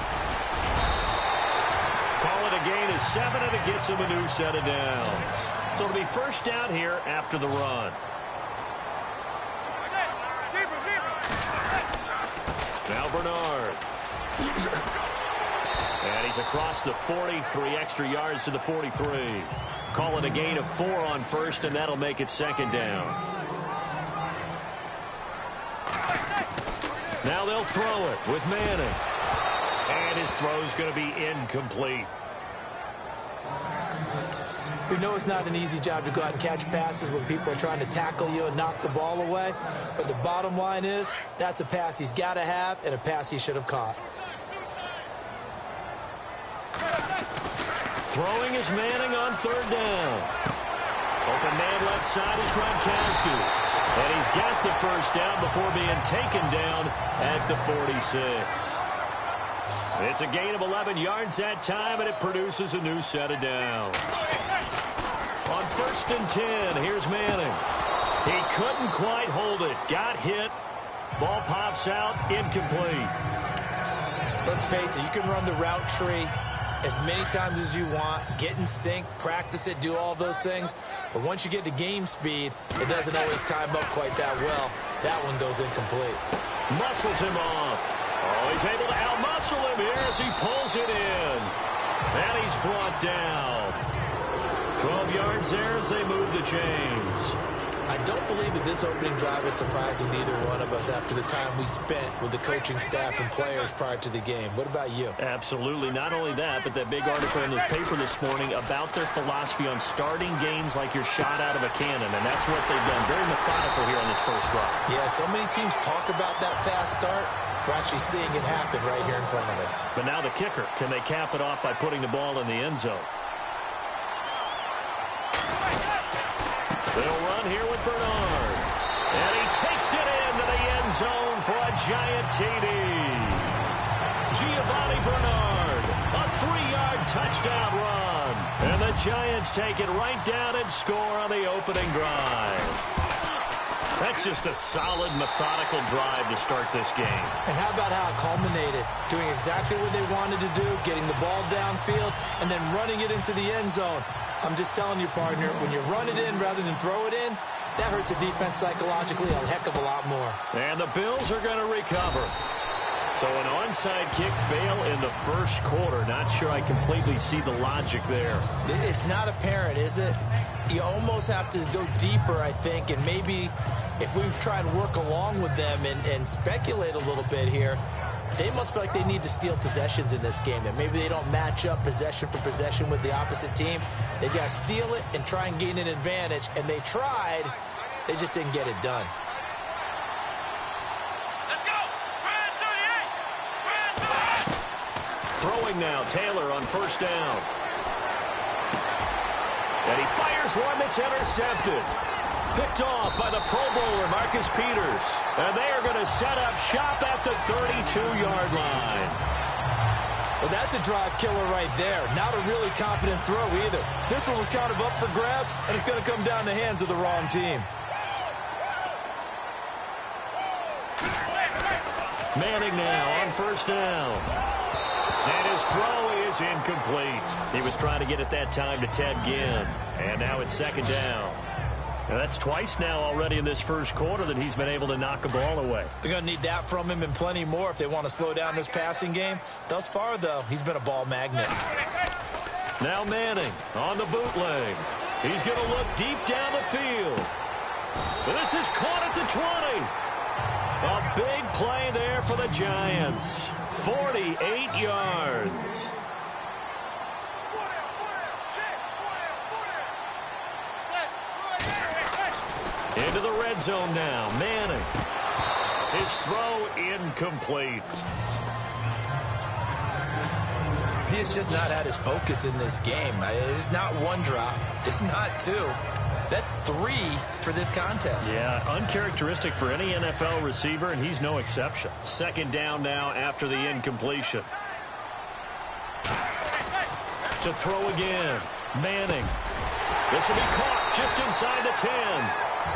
Call it a gain of 7, and it gets him a new set of downs. So it'll be first down here after the run. Now Bernard. And he's across the 40, 3 extra yards to the 43. Call it a gain of 4 on 1st, and that'll make it 2nd down. Now they'll throw it with Manning. And his throw's going to be incomplete. We know it's not an easy job to go out and catch passes when people are trying to tackle you and knock the ball away. But the bottom line is, that's a pass he's got to have and a pass he should have caught. Throwing is Manning on 3rd down. Open man left side is Gronkowski. And he's got the first down before being taken down at the 46. It's a gain of 11 yards that time, and it produces a new set of downs. On 1st and 10, here's Manning. He couldn't quite hold it. Got hit. Ball pops out, incomplete. Let's face it, you can run the route tree as many times as you want, get in sync, practice it, do all those things. But once you get to game speed, it doesn't always time up quite that well. That one goes incomplete. Muscles him off. Oh, he's able to outmuscle him here as he pulls it in. And he's brought down. 12 yards there as they move the chains. I don't believe that this opening drive is surprising neither one of us after the time we spent with the coaching staff and players prior to the game. What about you? Absolutely. Not only that, but that big article in the paper this morning about their philosophy on starting games like you're shot out of a cannon, and that's what they've done. Very methodical here on this first drive. Yeah, so many teams talk about that fast start. We're actually seeing it happen right here in front of us. But now the kicker. Can they cap it off by putting the ball in the end zone? They'll run here with Bernard. And he takes it into the end zone for a giant TD. Giovanni Bernard, a 3-yard touchdown run. And the Giants take it right down and score on the opening drive. That's just a solid, methodical drive to start this game. And how about how it culminated? Doing exactly what they wanted to do, getting the ball downfield, and then running it into the end zone. I'm just telling you, partner, when you run it in rather than throw it in, that hurts a defense psychologically a heck of a lot more. And the Bills are going to recover. So an onside kick fail in the first quarter. Not sure I completely see the logic there. It's not apparent, is it? You almost have to go deeper, I think, and maybe if we try and work along with them and speculate a little bit here, they must feel like they need to steal possessions in this game, and maybe they don't match up possession for possession with the opposite team. They got to steal it and try and gain an advantage, and they tried. They just didn't get it done. Let's go! Red 38! Throwing now, Taylor on first down. And he fires one that's intercepted. Picked off by the Pro Bowler, Marcus Peters. And they are going to set up shop at the 32-yard line. Well, that's a drive killer right there. Not a really confident throw either. This one was kind of up for grabs, and it's going to come down the hands of the wrong team. Manning now on first down. And his throw is incomplete. He was trying to get it that time to Ted Ginn. And now it's second down. Now that's twice now already in this first quarter that he's been able to knock a ball away. They're going to need that from him and plenty more if they want to slow down this passing game. Thus far, though, he's been a ball magnet. Now Manning on the bootleg. He's going to look deep down the field. This is caught at the 20. A big play there for the Giants. 48 yards. Into the red zone now. Manning. His throw incomplete. He has just not had his focus in this game. It's not one drop. It's not two. That's 3 for this contest. Yeah, uncharacteristic for any NFL receiver, and he's no exception. Second down now after the incompletion. To throw again. Manning. This will be caught just inside the 10.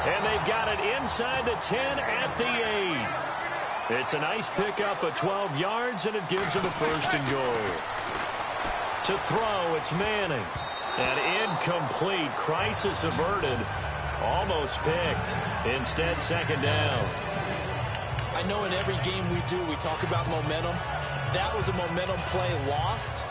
And they've got it inside the 10 at the 8. It's a nice pickup of 12 yards, and it gives them a first and goal. To throw, it's Manning. And incomplete. Crisis averted. Almost picked. Instead, second down. I know in every game we do, we talk about momentum. That was a momentum play lost.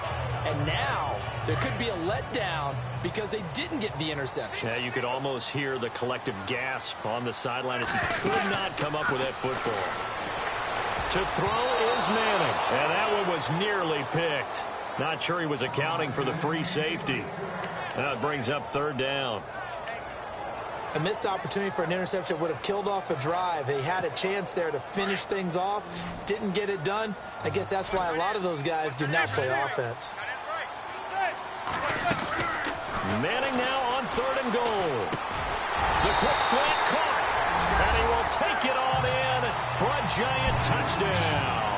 And now there could be a letdown because they didn't get the interception. Yeah, you could almost hear the collective gasp on the sideline as he could not come up with that football. To throw is Manning. And that one was nearly picked. Not sure he was accounting for the free safety. Now it brings up third down. A missed opportunity for an interception would have killed off a drive. They had a chance there to finish things off. Didn't get it done. I guess that's why a lot of those guys do not play offense. Manning now on 3rd and goal. The quick slant caught. And he will take it on in for a Giant touchdown.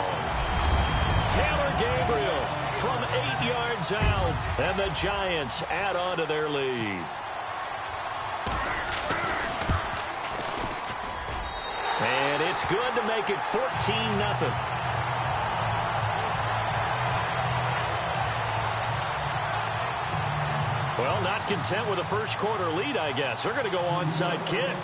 Taylor Gabriel from 8 yards out. And the Giants add on to their lead. And it's good to make it 14-0. Well, not content with a first quarter lead, I guess. They're going to go onside kick.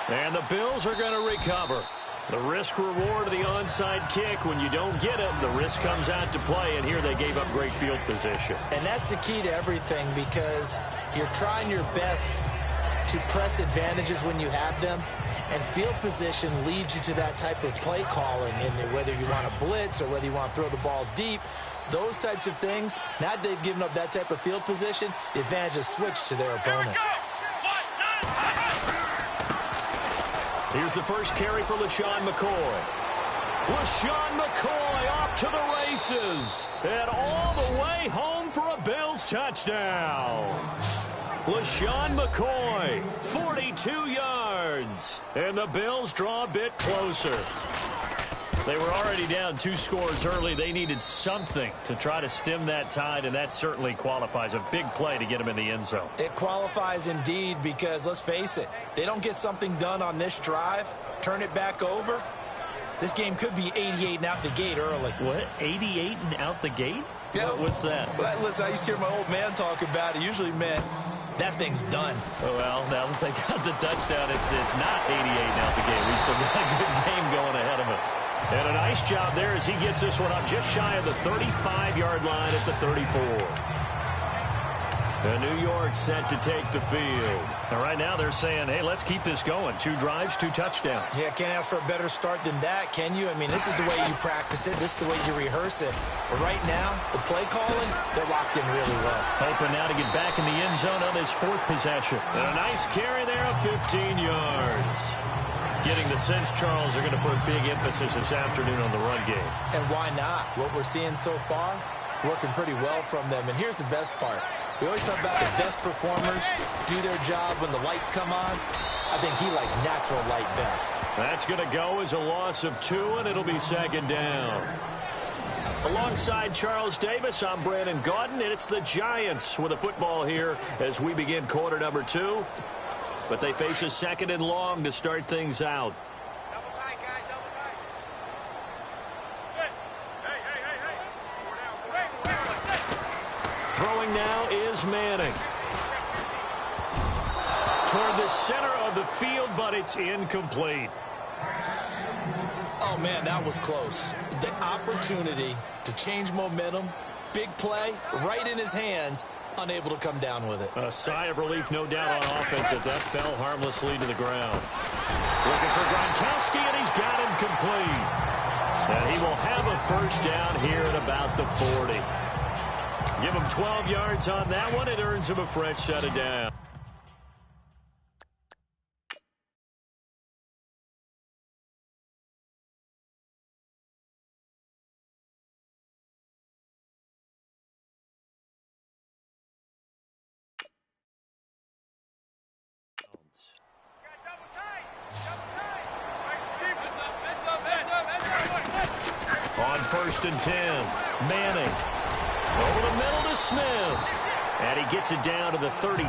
And the Bills are going to recover. The risk-reward of the onside kick, when you don't get it, the risk comes out to play, and here they gave up great field position. And that's the key to everything, because you're trying your best to press advantages when you have them, and field position leads you to that type of play calling, and whether you want to blitz or whether you want to throw the ball deep, those types of things, now that they've given up that type of field position, the advantage is switched to their opponent. Here's the first carry for LaShawn McCoy. LaShawn McCoy off to the races. And all the way home for a Bills touchdown. LaShawn McCoy, 42 yards. And the Bills draw a bit closer. They were already down 2 scores early. They needed something to try to stem that tide, and that certainly qualifies. A big play to get them in the end zone. It qualifies indeed, because let's face it, they don't get something done on this drive, turn it back over, this game could be 88 and out the gate early. What? 88 and out the gate? Yeah. What's that? Well, listen, I used to hear my old man talk about it. Usually meant that thing's done. Well, now that they got the touchdown, it's not 88 and out the gate. We still got a good game going ahead of us. And a nice job there as he gets this one up just shy of the 35-yard line at the 34. And New York set to take the field. And right now they're saying, hey, let's keep this going. 2 drives, 2 touchdowns. Yeah, can't ask for a better start than that, can you? I mean, this is the way you practice it. This is the way you rehearse it. But right now, the play calling, they're locked in really well. Hoping now to get back in the end zone on his 4th possession. And a nice carry there of 15 yards. Getting the sense, Charles, are going to put big emphasis this afternoon on the run game. And why not? What we're seeing so far, working pretty well from them. And here's the best part. We always talk about the best performers do their job when the lights come on. I think he likes natural light best. That's going to go as a loss of 2, and it'll be 2nd down. Alongside Charles Davis, I'm Brandon Gaudin, and it's the Giants with a football here as we begin quarter number 2. But they face a 2nd and long to start things out. Double tight, guys, double tight. Hey. Throwing now is Manning. Toward the center of the field, but it's incomplete. Oh, man, that was close. The opportunity to change momentum, big play, right in his hands, unable to come down with it. A sigh of relief, no doubt, on offense that fell harmlessly to the ground. Looking for Gronkowski, and he's got him complete. And he will have a first down here at about the 40. Give him 12 yards on that one. It earns him a fresh set of down. On 1st and 10, Manning over the middle to Smith, and he gets it down to the 32.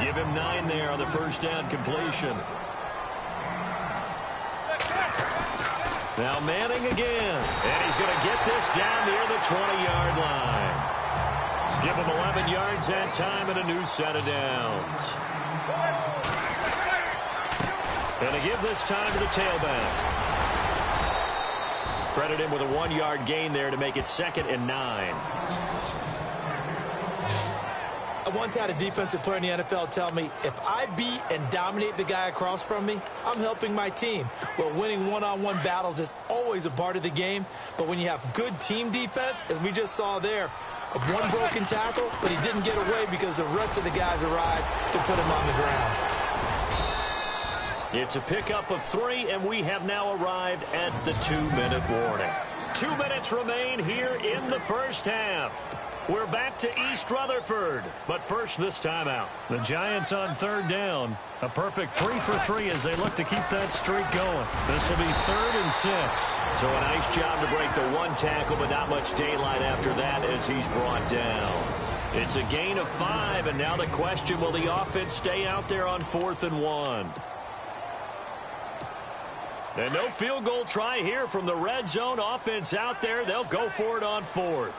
Give him 9 there on the first down completion. Now Manning again, and he's going to get this down near the 20-yard line. Give him 11 yards that time and a new set of downs. Going to give this time to the tailback. Credit him with a 1-yard gain there to make it 2nd and 9. I once had a defensive player in the NFL tell me, if I beat and dominate the guy across from me, I'm helping my team. Well, winning one-on-one battles is always a part of the game, but when you have good team defense, as we just saw there, one broken tackle, but he didn't get away because the rest of the guys arrived to put him on the ground. It's a pickup of 3, and we have now arrived at the 2-minute warning. 2 minutes remain here in the first half. We're back to East Rutherford, but first this timeout. The Giants on third down. A perfect 3 for 3 as they look to keep that streak going. This will be 3rd and 6. So a nice job to break the one tackle, but not much daylight after that as he's brought down. It's a gain of 5, and now the question, will the offense stay out there on 4th and 1? And no field goal try here from the red zone offense out there. They'll go for it on 4th.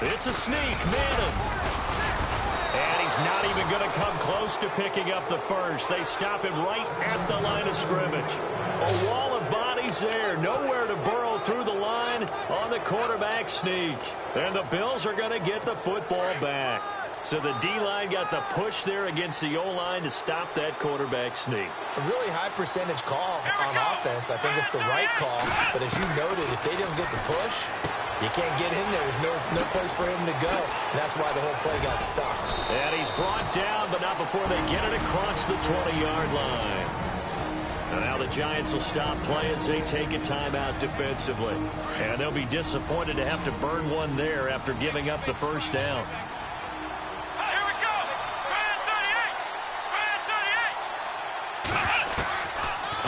It's a sneak, Manning. And he's not even going to come close to picking up the first. They stop him right at the line of scrimmage. A wall of bodies there. Nowhere to burrow through the line on the quarterback sneak. And the Bills are going to get the football back. So the D-line got the push there against the O-line to stop that quarterback sneak. A really high percentage call on offense. I think it's the right call. But as you noted, if they didn't get the push, you can't get in there. There's no place for him to go. And that's why the whole play got stuffed. And he's brought down, but not before they get it across the 20-yard line. And now the Giants will stop play as they take a timeout defensively. And they'll be disappointed to have to burn one there after giving up the first down.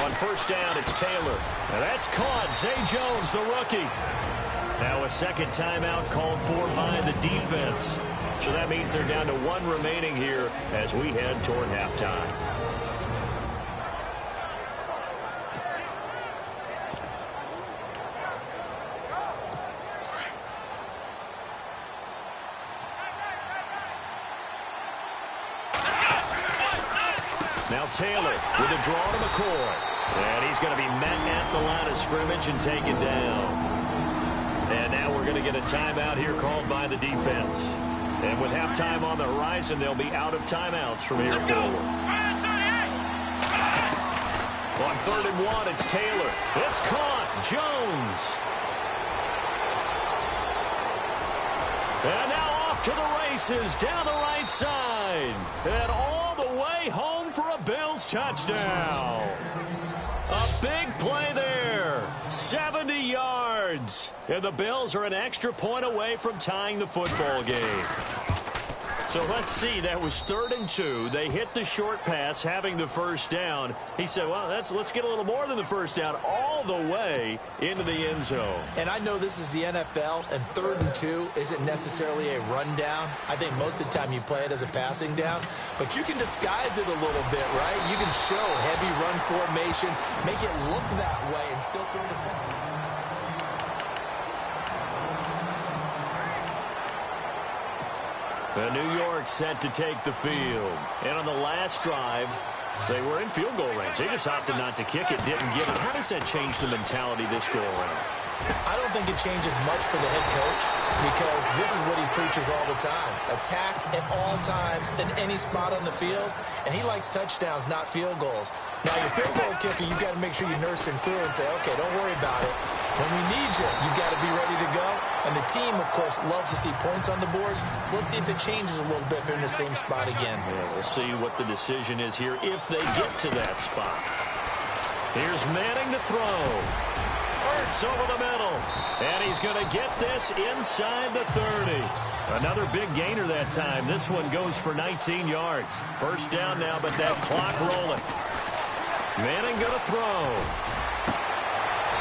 On first down, it's Taylor. And that's caught. Zay Jones, the rookie. Now a second timeout called for by the defense. So that means they're down to 1 remaining here as we head toward halftime. Now Taylor with a draw to McCoy. And he's going to be met at the line of scrimmage and taken down. And now we're going to get a timeout here called by the defense. And with halftime on the horizon, they'll be out of timeouts from here forward. On 3rd and 1, it's Taylor. It's caught. Jones. And now off to the races down the right side. And all the way home for a Bills touchdown. A big play there. 70 yards. And the Bills are an extra point away from tying the football game. So let's see. That was 3rd and 2. They hit the short pass, having the first down. He said, well, let's get a little more than the first down, all the way into the end zone. And I know this is the NFL, and 3rd and 2 isn't necessarily a rundown. I think most of the time you play it as a passing down. But you can disguise it a little bit, right? You can show heavy run formation, make it look that way, and still throw the ball. New York set to take the field. And on the last drive, they were in field goal range. They just opted not to kick it, didn't get it. How does that change the mentality this go around? I don't think it changes much for the head coach because this is what he preaches all the time. Attack at all times in any spot on the field, and he likes touchdowns, not field goals. Now, your field goal kicker, you've got to make sure you nurse him through and say, okay, don't worry about it. When we need you, you've got to be ready to go. And the team, of course, loves to see points on the board. So let's see if it changes a little bit if they're in the same spot again. Yeah, we'll see what the decision is here if they get to that spot. Here's Manning to throw. Hurts over the middle. And he's going to get this inside the 30. Another big gainer that time. This one goes for 19 yards. First down now, but that clock rolling. Manning going to throw.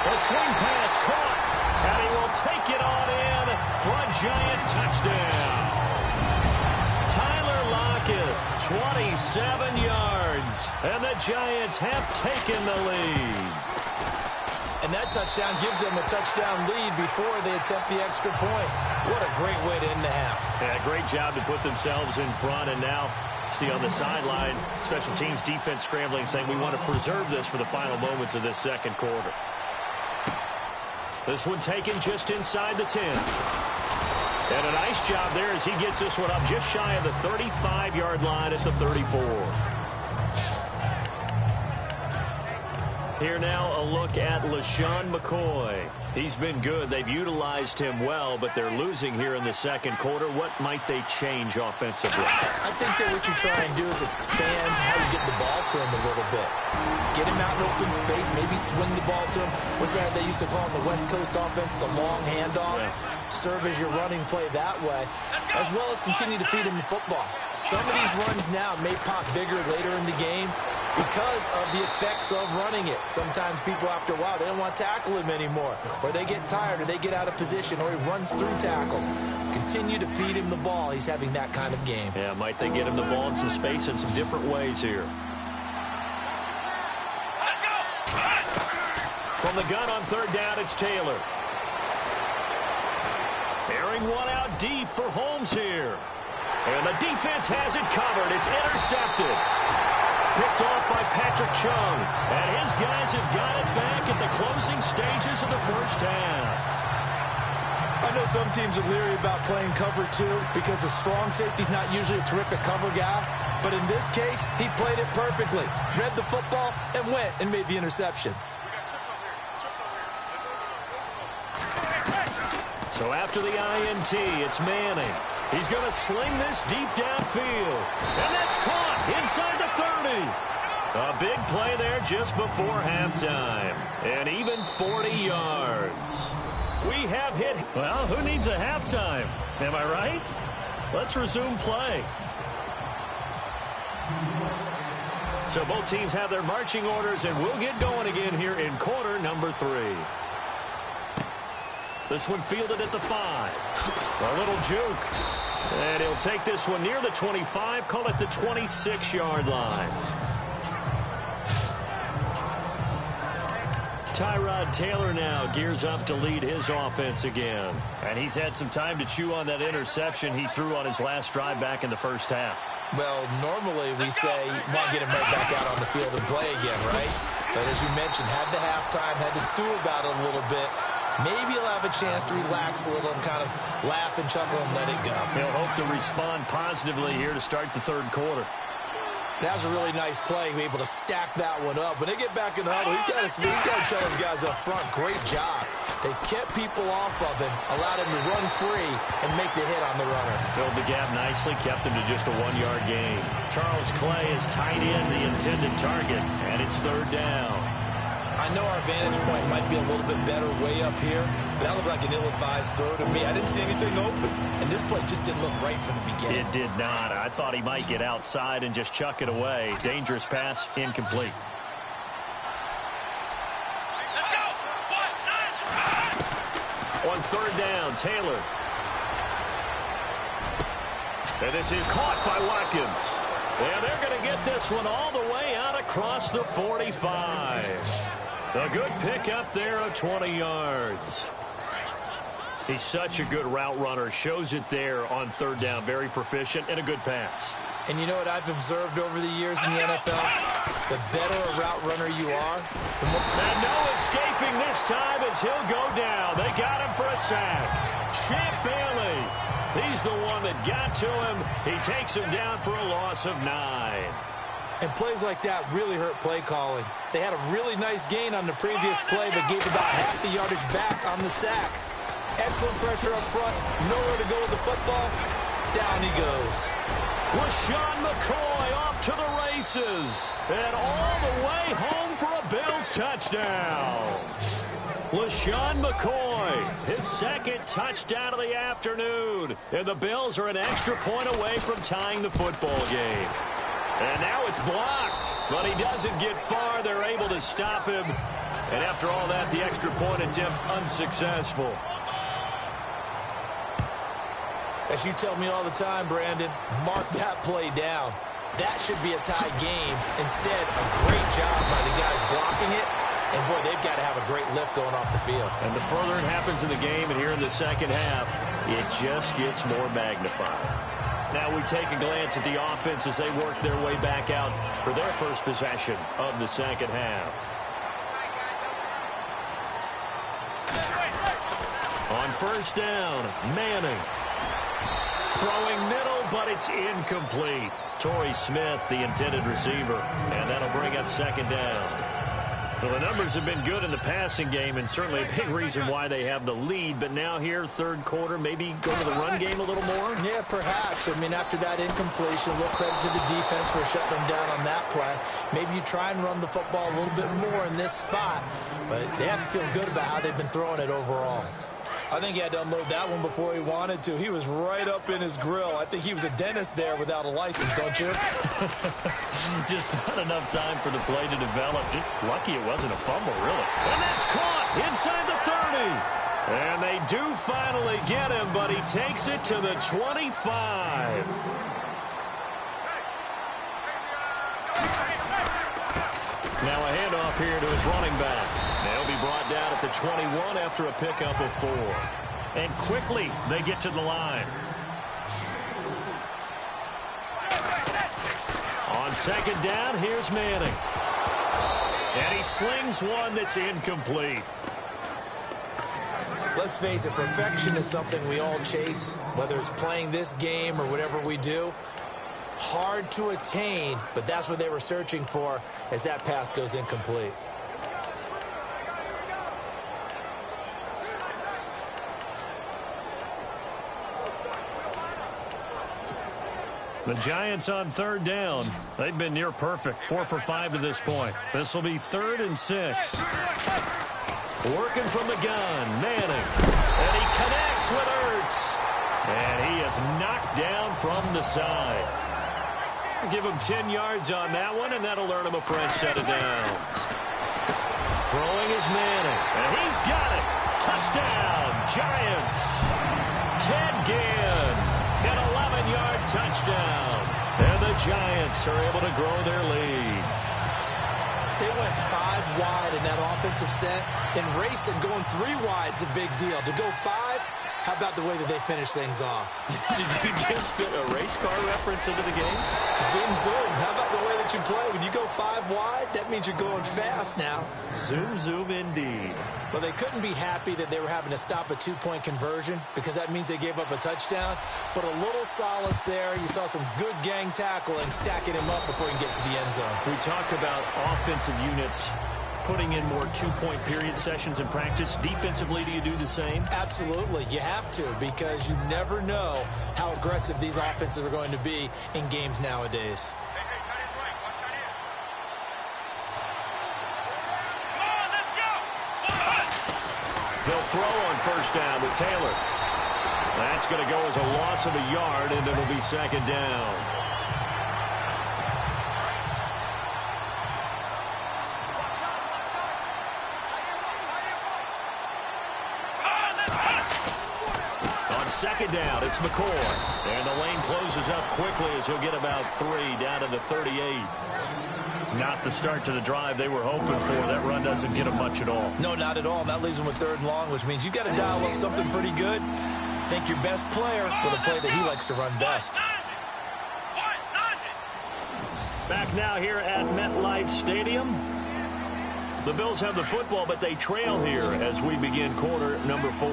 A swing pass caught. And he will take it on in for a Giant touchdown. Tyler Lockett, 27 yards. And the Giants have taken the lead. And that touchdown gives them a touchdown lead before they attempt the extra point. What a great way to end the half. Yeah, great job to put themselves in front. And now, see on the sideline, special teams defense scrambling, saying we want to preserve this for the final moments of this second quarter. This one taken just inside the 10. And a nice job there as he gets this one up just shy of the 35-yard line at the 34. Here now a look at LaShawn McCoy. He's been good. They've utilized him well, but they're losing here in the second quarter. What might they change offensively? I think that what you try and do is expand how you get the ball to to him a little bit. Get him out in open space, maybe swing the ball to him. What's that they used to call in the West Coast offense, the long handoff? Yeah. Serve as your running play that way, as well as continue to feed him the football. Some of these runs now may pop bigger later in the game because of the effects of running it. Sometimes people, after a while, they don't want to tackle him anymore, or they get tired, or they get out of position, or he runs through tackles. Continue to feed him the ball. He's having that kind of game. Yeah, might they get him the ball in some space in some different ways here. From the gun on third down, it's Taylor. Airing one out deep for Holmes here. And the defense has it covered. It's intercepted. Picked off by Patrick Chung. And his guys have got it back at the closing stages of the first half. I know some teams are leery about playing cover two because the strong safety's not usually a terrific cover guy. But in this case, he played it perfectly. Read the football and went and made the interception. So after the INT, it's Manning. He's going to sling this deep downfield. And that's caught inside the 30. A big play there just before halftime. And even 40 yards. We have hit. Well, who needs a halftime? Am I right? Let's resume play. So both teams have their marching orders, and we'll get going again here in quarter number 3. This one fielded at the 5. A little juke. And he'll take this one near the 25, call it the 26-yard line. Tyrod Taylor now gears up to lead his offense again. And he's had some time to chew on that interception he threw on his last drive back in the first half. Well, normally we say, want to get him right back out on the field and play again, right? But as you mentioned, had the halftime, had to stew about it a little bit. Maybe he'll have a chance to relax a little and kind of laugh and chuckle and let it go. He'll hope to respond positively here to start the third quarter. That was a really nice play. He was able to stack that one up. When they get back in the huddle, he's got to tell his guys up front, great job. They kept people off of him, allowed him to run free and make the hit on the runner. Filled the gap nicely, kept him to just a 1-yard gain. Charles Clay is tight in the intended target, and it's third down. I know our vantage point might be a little bit better way up here, but that looked like an ill-advised throw to me. I didn't see anything open, and this play just didn't look right from the beginning. It did not. I thought he might get outside and just chuck it away. Dangerous pass, incomplete. On third down, Taylor. And this is caught by Watkins. And they're going to get this one all the way out across the 45. A good pick up there of 20 yards. He's such a good route runner. Shows it there on third down. Very proficient and a good pass. And you know what I've observed over the years in the NFL? The better a route runner you are, the more... And no escaping this time as he'll go down. They got him for a sack. Champ Bailey. He's the one that got to him. He takes him down for a loss of 9. And plays like that really hurt play calling. They had a really nice gain on the previous play, but gave about half the yardage back on the sack. Excellent pressure up front. Nowhere to go with the football. Down he goes. LaShawn McCoy off to the races. And all the way home for a Bills touchdown. LaShawn McCoy, his second touchdown of the afternoon. And the Bills are an extra point away from tying the football game. And now it's blocked, but he doesn't get far. They're able to stop him. And after all that, the extra point attempt unsuccessful. As you tell me all the time, Brandon, mark that play down. That should be a tie game. Instead, a great job by the guys blocking it. And, boy, they've got to have a great lift going off the field. And the further it happens in the game and here in the second half, it just gets more magnified. Now we take a glance at the offense as they work their way back out for their first possession of the second half. On first down, Manning. Throwing middle, but it's incomplete. Torrey Smith, the intended receiver, and that'll bring up second down. Well, the numbers have been good in the passing game, and certainly a big reason why they have the lead. But now here, third quarter, maybe go to the run game a little more? Yeah, perhaps. I mean, after that incompletion, a little credit to the defense for shutting them down on that play. Maybe you try and run the football a little bit more in this spot. But they have to feel good about how they've been throwing it overall. I think he had to unload that one before he wanted to. He was right up in his grill. I think he was a dentist there without a license, don't you? Just not enough time for the play to develop. Just lucky it wasn't a fumble, really. And that's caught inside the 30. And they do finally get him, but he takes it to the 25. Now a handoff here to his running back. They'll be brought down at the 21 after a pickup of 4. And quickly they get to the line. On second down, here's Manning. And he slings one that's incomplete. Let's face it, perfection is something we all chase, whether it's playing this game or whatever we do. Hard to attain, but that's what they were searching for as that pass goes incomplete. The Giants on third down. They've been near perfect. 4 for 5 to this point. This will be 3rd and 6. Working from the gun, Manning. And he connects with Ertz. And he is knocked down from the side. Give him 10 yards on that one, and that'll earn him a fresh set of downs. Throwing is Manning, and he's got it. Touchdown, Giants. Ted Ginn, an 11-yard touchdown. And the Giants are able to grow their lead. They went 5 wide in that offensive set, and racing going 3 wide's a big deal. To go 5, how about the way that they finish things off? Did you just fit a race car reference into the game? Zoom, zoom. How about the way that you play? When you go 5 wide, that means you're going fast now. Zoom, zoom indeed. Well, they couldn't be happy that they were having to stop a 2-point conversion because that means they gave up a touchdown. But a little solace there. You saw some good gang tackling, stacking him up before he can get to the end zone. We talk about offensive units putting in more 2-point period sessions in practice. Defensively, do you do the same? Absolutely. You have to, because you never know how aggressive these offenses are going to be in games nowadays. They'll throw on first down with Taylor. That's going to go as a loss of a yard, and it'll be second down. Second down, it's McCoy. And the lane closes up quickly as he'll get about 3 down to the 38. Not the start to the drive they were hoping for. That run doesn't get them much at all. No, not at all. That leaves them with 3rd and long, which means you've got to dial up something pretty good. Think your best player with a play that he likes to run best. Back now here at MetLife Stadium. The Bills have the football, but they trail here as we begin quarter number 4.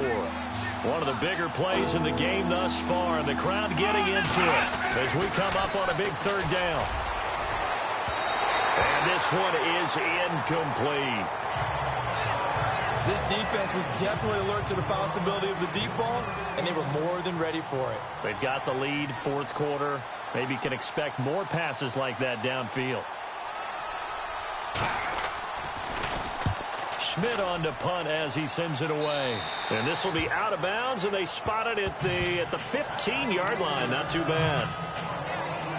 One of the bigger plays in the game thus far, and the crowd getting into it as we come up on a big 3rd down. And this one is incomplete. This defense was definitely alert to the possibility of the deep ball, and they were more than ready for it. They've got the lead, 4th quarter. Maybe can expect more passes like that downfield. Schmidt on to punt as he sends it away. And this will be out of bounds, and they spot it at the 15-yard line. Not too bad.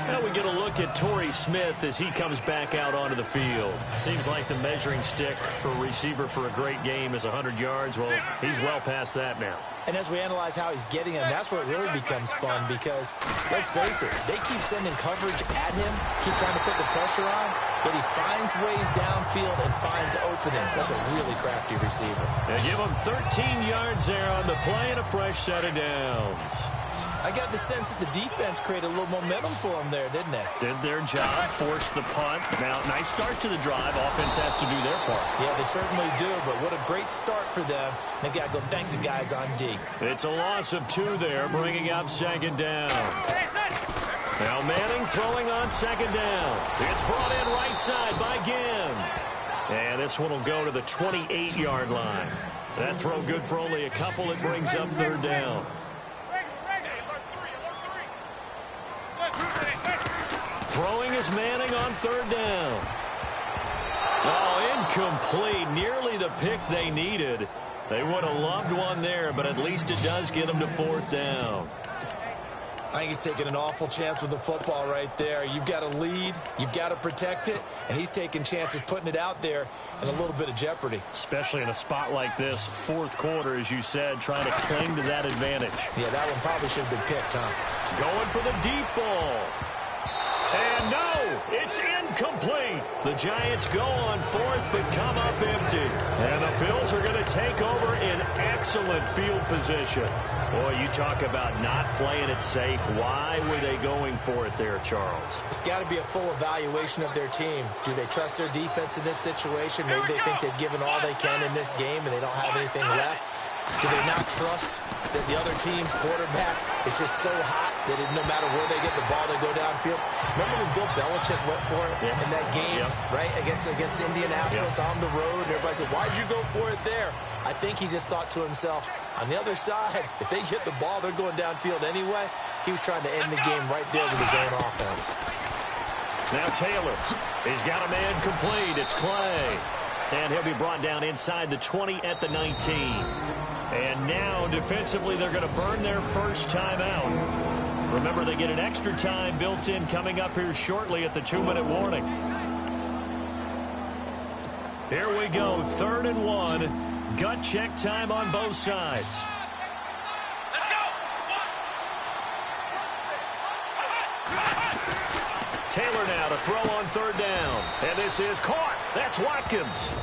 Now we get a look at Torrey Smith as he comes back out onto the field. Seems like the measuring stick for a receiver for a great game is 100 yards. Well, he's well past that now. And as we analyze how he's getting him, that's where it really becomes fun because, let's face it, they keep sending coverage at him, keep trying to put the pressure on, but he finds ways downfield and finds openings. That's a really crafty receiver. They give him 13 yards there on the play and a fresh set of downs. I got the sense that the defense created a little momentum for them there, didn't they? Did their job, forced the punt. Now, nice start to the drive. Offense has to do their part. Yeah, they certainly do, but what a great start for them. They got to go thank the guys on D. It's a loss of 2 there, bringing up second down. Now Manning throwing on second down. It's brought in right side by Ginn. And this one will go to the 28-yard line. That throw good for only a couple. It brings up third down. Throwing is Manning on third down. Oh, incomplete. Nearly the pick they needed. They would have loved one there, but at least it does get them to fourth down. I think he's taking an awful chance with the football right there. You've got to lead, you've got to protect it, and he's taking chances putting it out there in a little bit of jeopardy. Especially in a spot like this, fourth quarter, as you said, trying to cling to that advantage. Yeah, that one probably should have been picked, huh? Going for the deep ball. And no, it's incomplete. The Giants go on fourth, but come up empty. And the Bills are going to take over in excellent field position. Boy, you talk about not playing it safe. Why were they going for it there, Charles? It's got to be a full evaluation of their team. Do they trust their defense in this situation? Maybe they think they've given all they can in this game and they don't have anything left. Do they not trust that the other team's quarterback is just so hot that no matter where they get the ball, they go downfield? Remember when Bill Belichick went for it in that game, right, against Indianapolis on the road? And everybody said, why'd you go for it there? I think he just thought to himself, on the other side, if they get the ball, they're going downfield anyway. He was trying to end the game right there with his own offense. Now Taylor, he's got a man complete. It's Clay. And he'll be brought down inside the 20 at the 19. And now, defensively, they're going to burn their first timeout. Remember, they get an extra time built in coming up here shortly at the 2-minute warning. Here we go, 3rd and 1. Gut check time on both sides. Taylor now to throw on 3rd down. And this is caught. That's Watkins.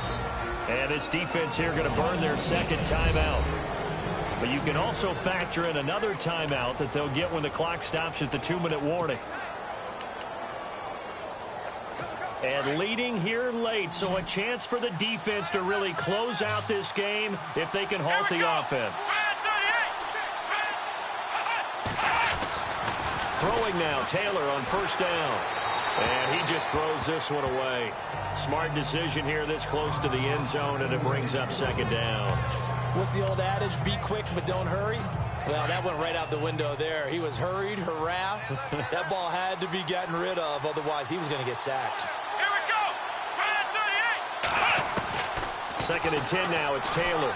And this defense here going to burn their second timeout. But you can also factor in another timeout that they'll get when the clock stops at the 2-minute warning. And leading here late, so a chance for the defense to really close out this game if they can halt the offense. Throwing now, Taylor on 1st down. And he just throws this one away. Smart decision here this close to the end zone, and it brings up 2nd down. What's the old adage? Be quick, but don't hurry. Well, that went right out the window there. He was hurried, harassed. That ball had to be gotten rid of, otherwise he was going to get sacked. Here we go. 2nd and 10 now. It's Taylor.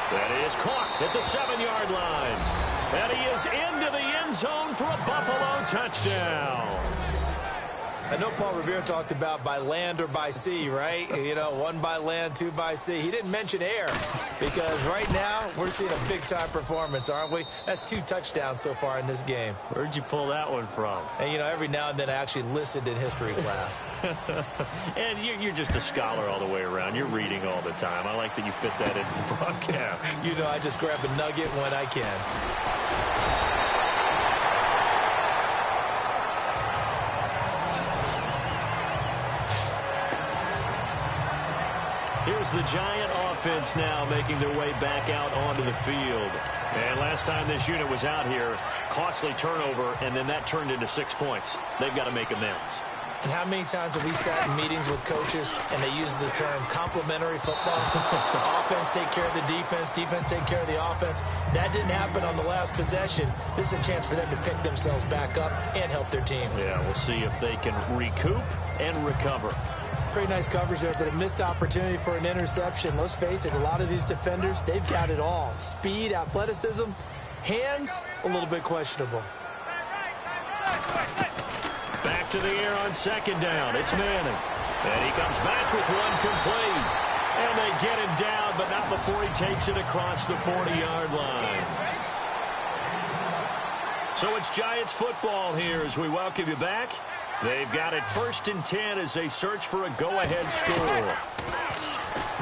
That is caught at the 7-yard line. And he is into the end zone for a Buffalo touchdown. I know Paul Revere talked about by land or by sea, right? You know, 1 by land, 2 by sea. He didn't mention air because right now we're seeing a big-time performance, aren't we? That's 2 touchdowns so far in this game. Where'd you pull that one from? And, you know, every now and then I actually listened in history class. And you're just a scholar all the way around. You're reading all the time. I like that you fit that into the broadcast. You know, I just grab a nugget when I can. Here's the Giant offense now making their way back out onto the field. And last time this unit was out here, costly turnover, and then that turned into 6 points. They've got to make amends. And how many times have we sat in meetings with coaches and they use the term complementary football? Offense take care of the defense, defense take care of the offense. That didn't happen on the last possession. This is a chance for them to pick themselves back up and help their team. Yeah, we'll see if they can recoup and recover. Pretty nice coverage there, but a missed opportunity for an interception. Let's face it, a lot of these defenders, they've got it all. Speed, athleticism, hands, a little bit questionable. Back to the air on 2nd down. It's Manning. And he comes back with one complete. And they get him down, but not before he takes it across the 40-yard line. So it's Giants football here as we welcome you back. They've got it 1st and 10 as they search for a go-ahead score.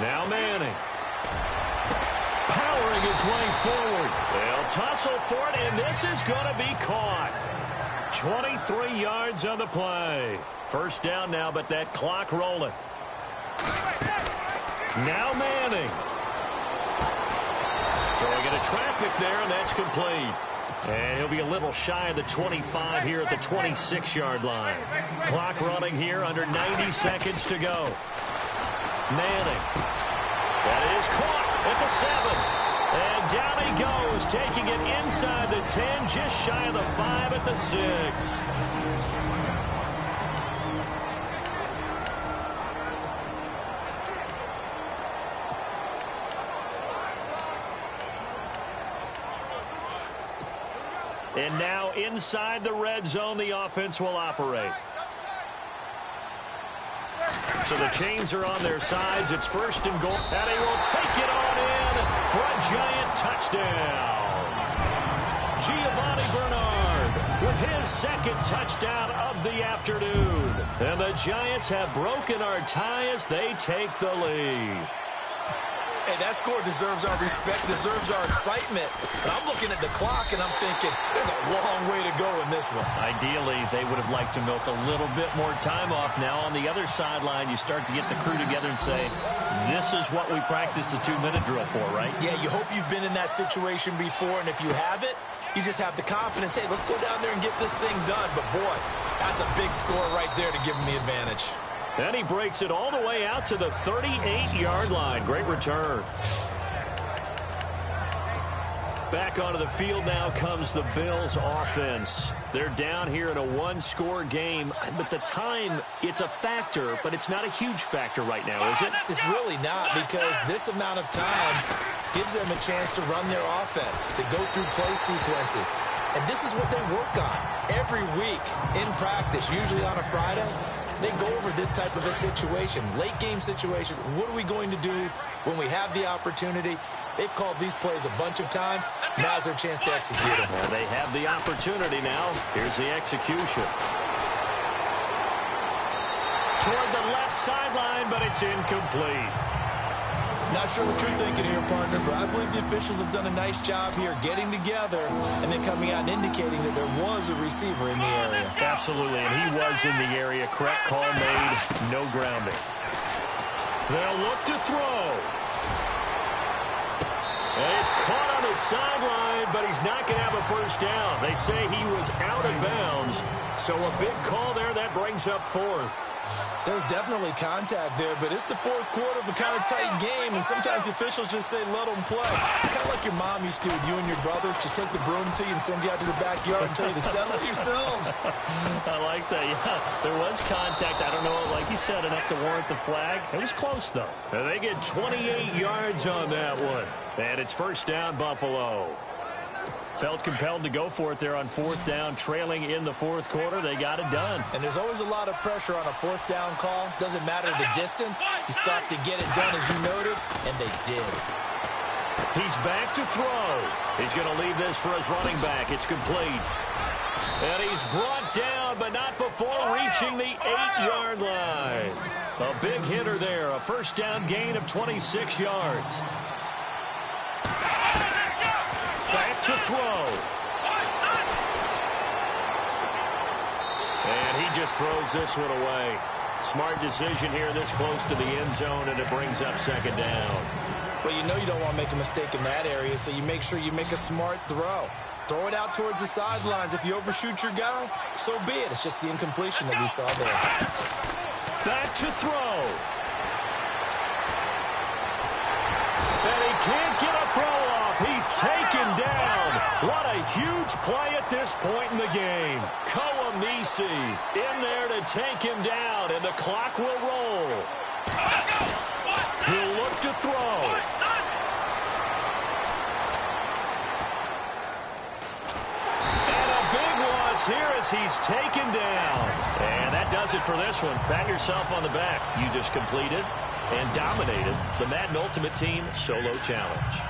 Now Manning. Powering his way forward. They'll tussle for it, and this is going to be caught. 23 yards on the play. 1st down now, but that clock rolling. Now Manning. Throwing into traffic there, and that's complete. And he'll be a little shy of the 25 here at the 26-yard line. Clock running here under 90 seconds to go. Manning. That is caught at the 7. And down he goes, taking it inside the 10, just shy of the 5 at the 6. And now inside the red zone, the offense will operate. So the chains are on their sides. It's 1st and goal. And he will take it on in for a giant touchdown. Giovanni Bernard with his 2nd touchdown of the afternoon. And the Giants have broken our tie as they take the lead. Hey, that score deserves our respect, deserves our excitement. But I'm looking at the clock, and I'm thinking, there's a long way to go in this one. Ideally, they would have liked to milk a little bit more time off. Now, on the other sideline, you start to get the crew together and say, this is what we practiced the 2-minute drill for, right? Yeah, you hope you've been in that situation before, and if you haven't, you just have the confidence, hey, let's go down there and get this thing done. But, boy, that's a big score right there to give them the advantage. And he breaks it all the way out to the 38-yard line. Great return. Back onto the field now comes the Bills offense. They're down here in a 1-score game. But the time, it's a factor, but it's not a huge factor right now, is it? It's really not, because this amount of time gives them a chance to run their offense, to go through play sequences. And this is what they work on every week in practice, usually on a Friday. They go over this type of a situation, late-game situation. What are we going to do when we have the opportunity? They've called these plays a bunch of times. Now's their chance to execute them. Well, they have the opportunity now. Here's the execution. Toward the left sideline, but it's incomplete. Not sure what you're thinking here, partner, but I believe the officials have done a nice job here getting together and then coming out and indicating that there was a receiver in the area. Absolutely, and he was in the area. Correct call made, no grounding. They'll look to throw. And he's caught on his sideline, but he's not going to have a first down. They say he was out of bounds, so a big call there that brings up 4th. There's definitely contact there, but it's the 4th quarter of a kind of tight game, and sometimes the officials just say, let them play. Kind of like your mom used to with you and your brothers. Just take the broom to you and send you out to the backyard and tell you to settle it yourselves. I like that, yeah. There was contact. I don't know, like you said, enough to warrant the flag. It was close, though. And they get 28 yards on that one. And it's 1st down, Buffalo. Felt compelled to go for it there on 4th down, trailing in the 4th quarter. They got it done. And there's always a lot of pressure on a 4th down call. Doesn't matter the distance. You stop to get it done, as you noted, and they did. He's back to throw. He's going to leave this for his running back. It's complete. And he's brought down, but not before reaching the 8-yard line. A big hitter there. A 1st down gain of 26 yards. Back to throw. And he just throws this one away. Smart decision here this close to the end zone, and it brings up 2nd down. Well, you know you don't want to make a mistake in that area, so you make sure you make a smart throw. Throw it out towards the sidelines. If you overshoot your guy, so be it. It's just the incompletion that we saw there. Back to throw. And he can't get a throw off. He's taken down. What a huge play at this point in the game. Kouamisi in there to take him down, and the clock will roll. He'll look to throw. And a big loss here as he's taken down. And that does it for this one. Pat yourself on the back. You just completed and dominated the Madden Ultimate Team Solo Challenge.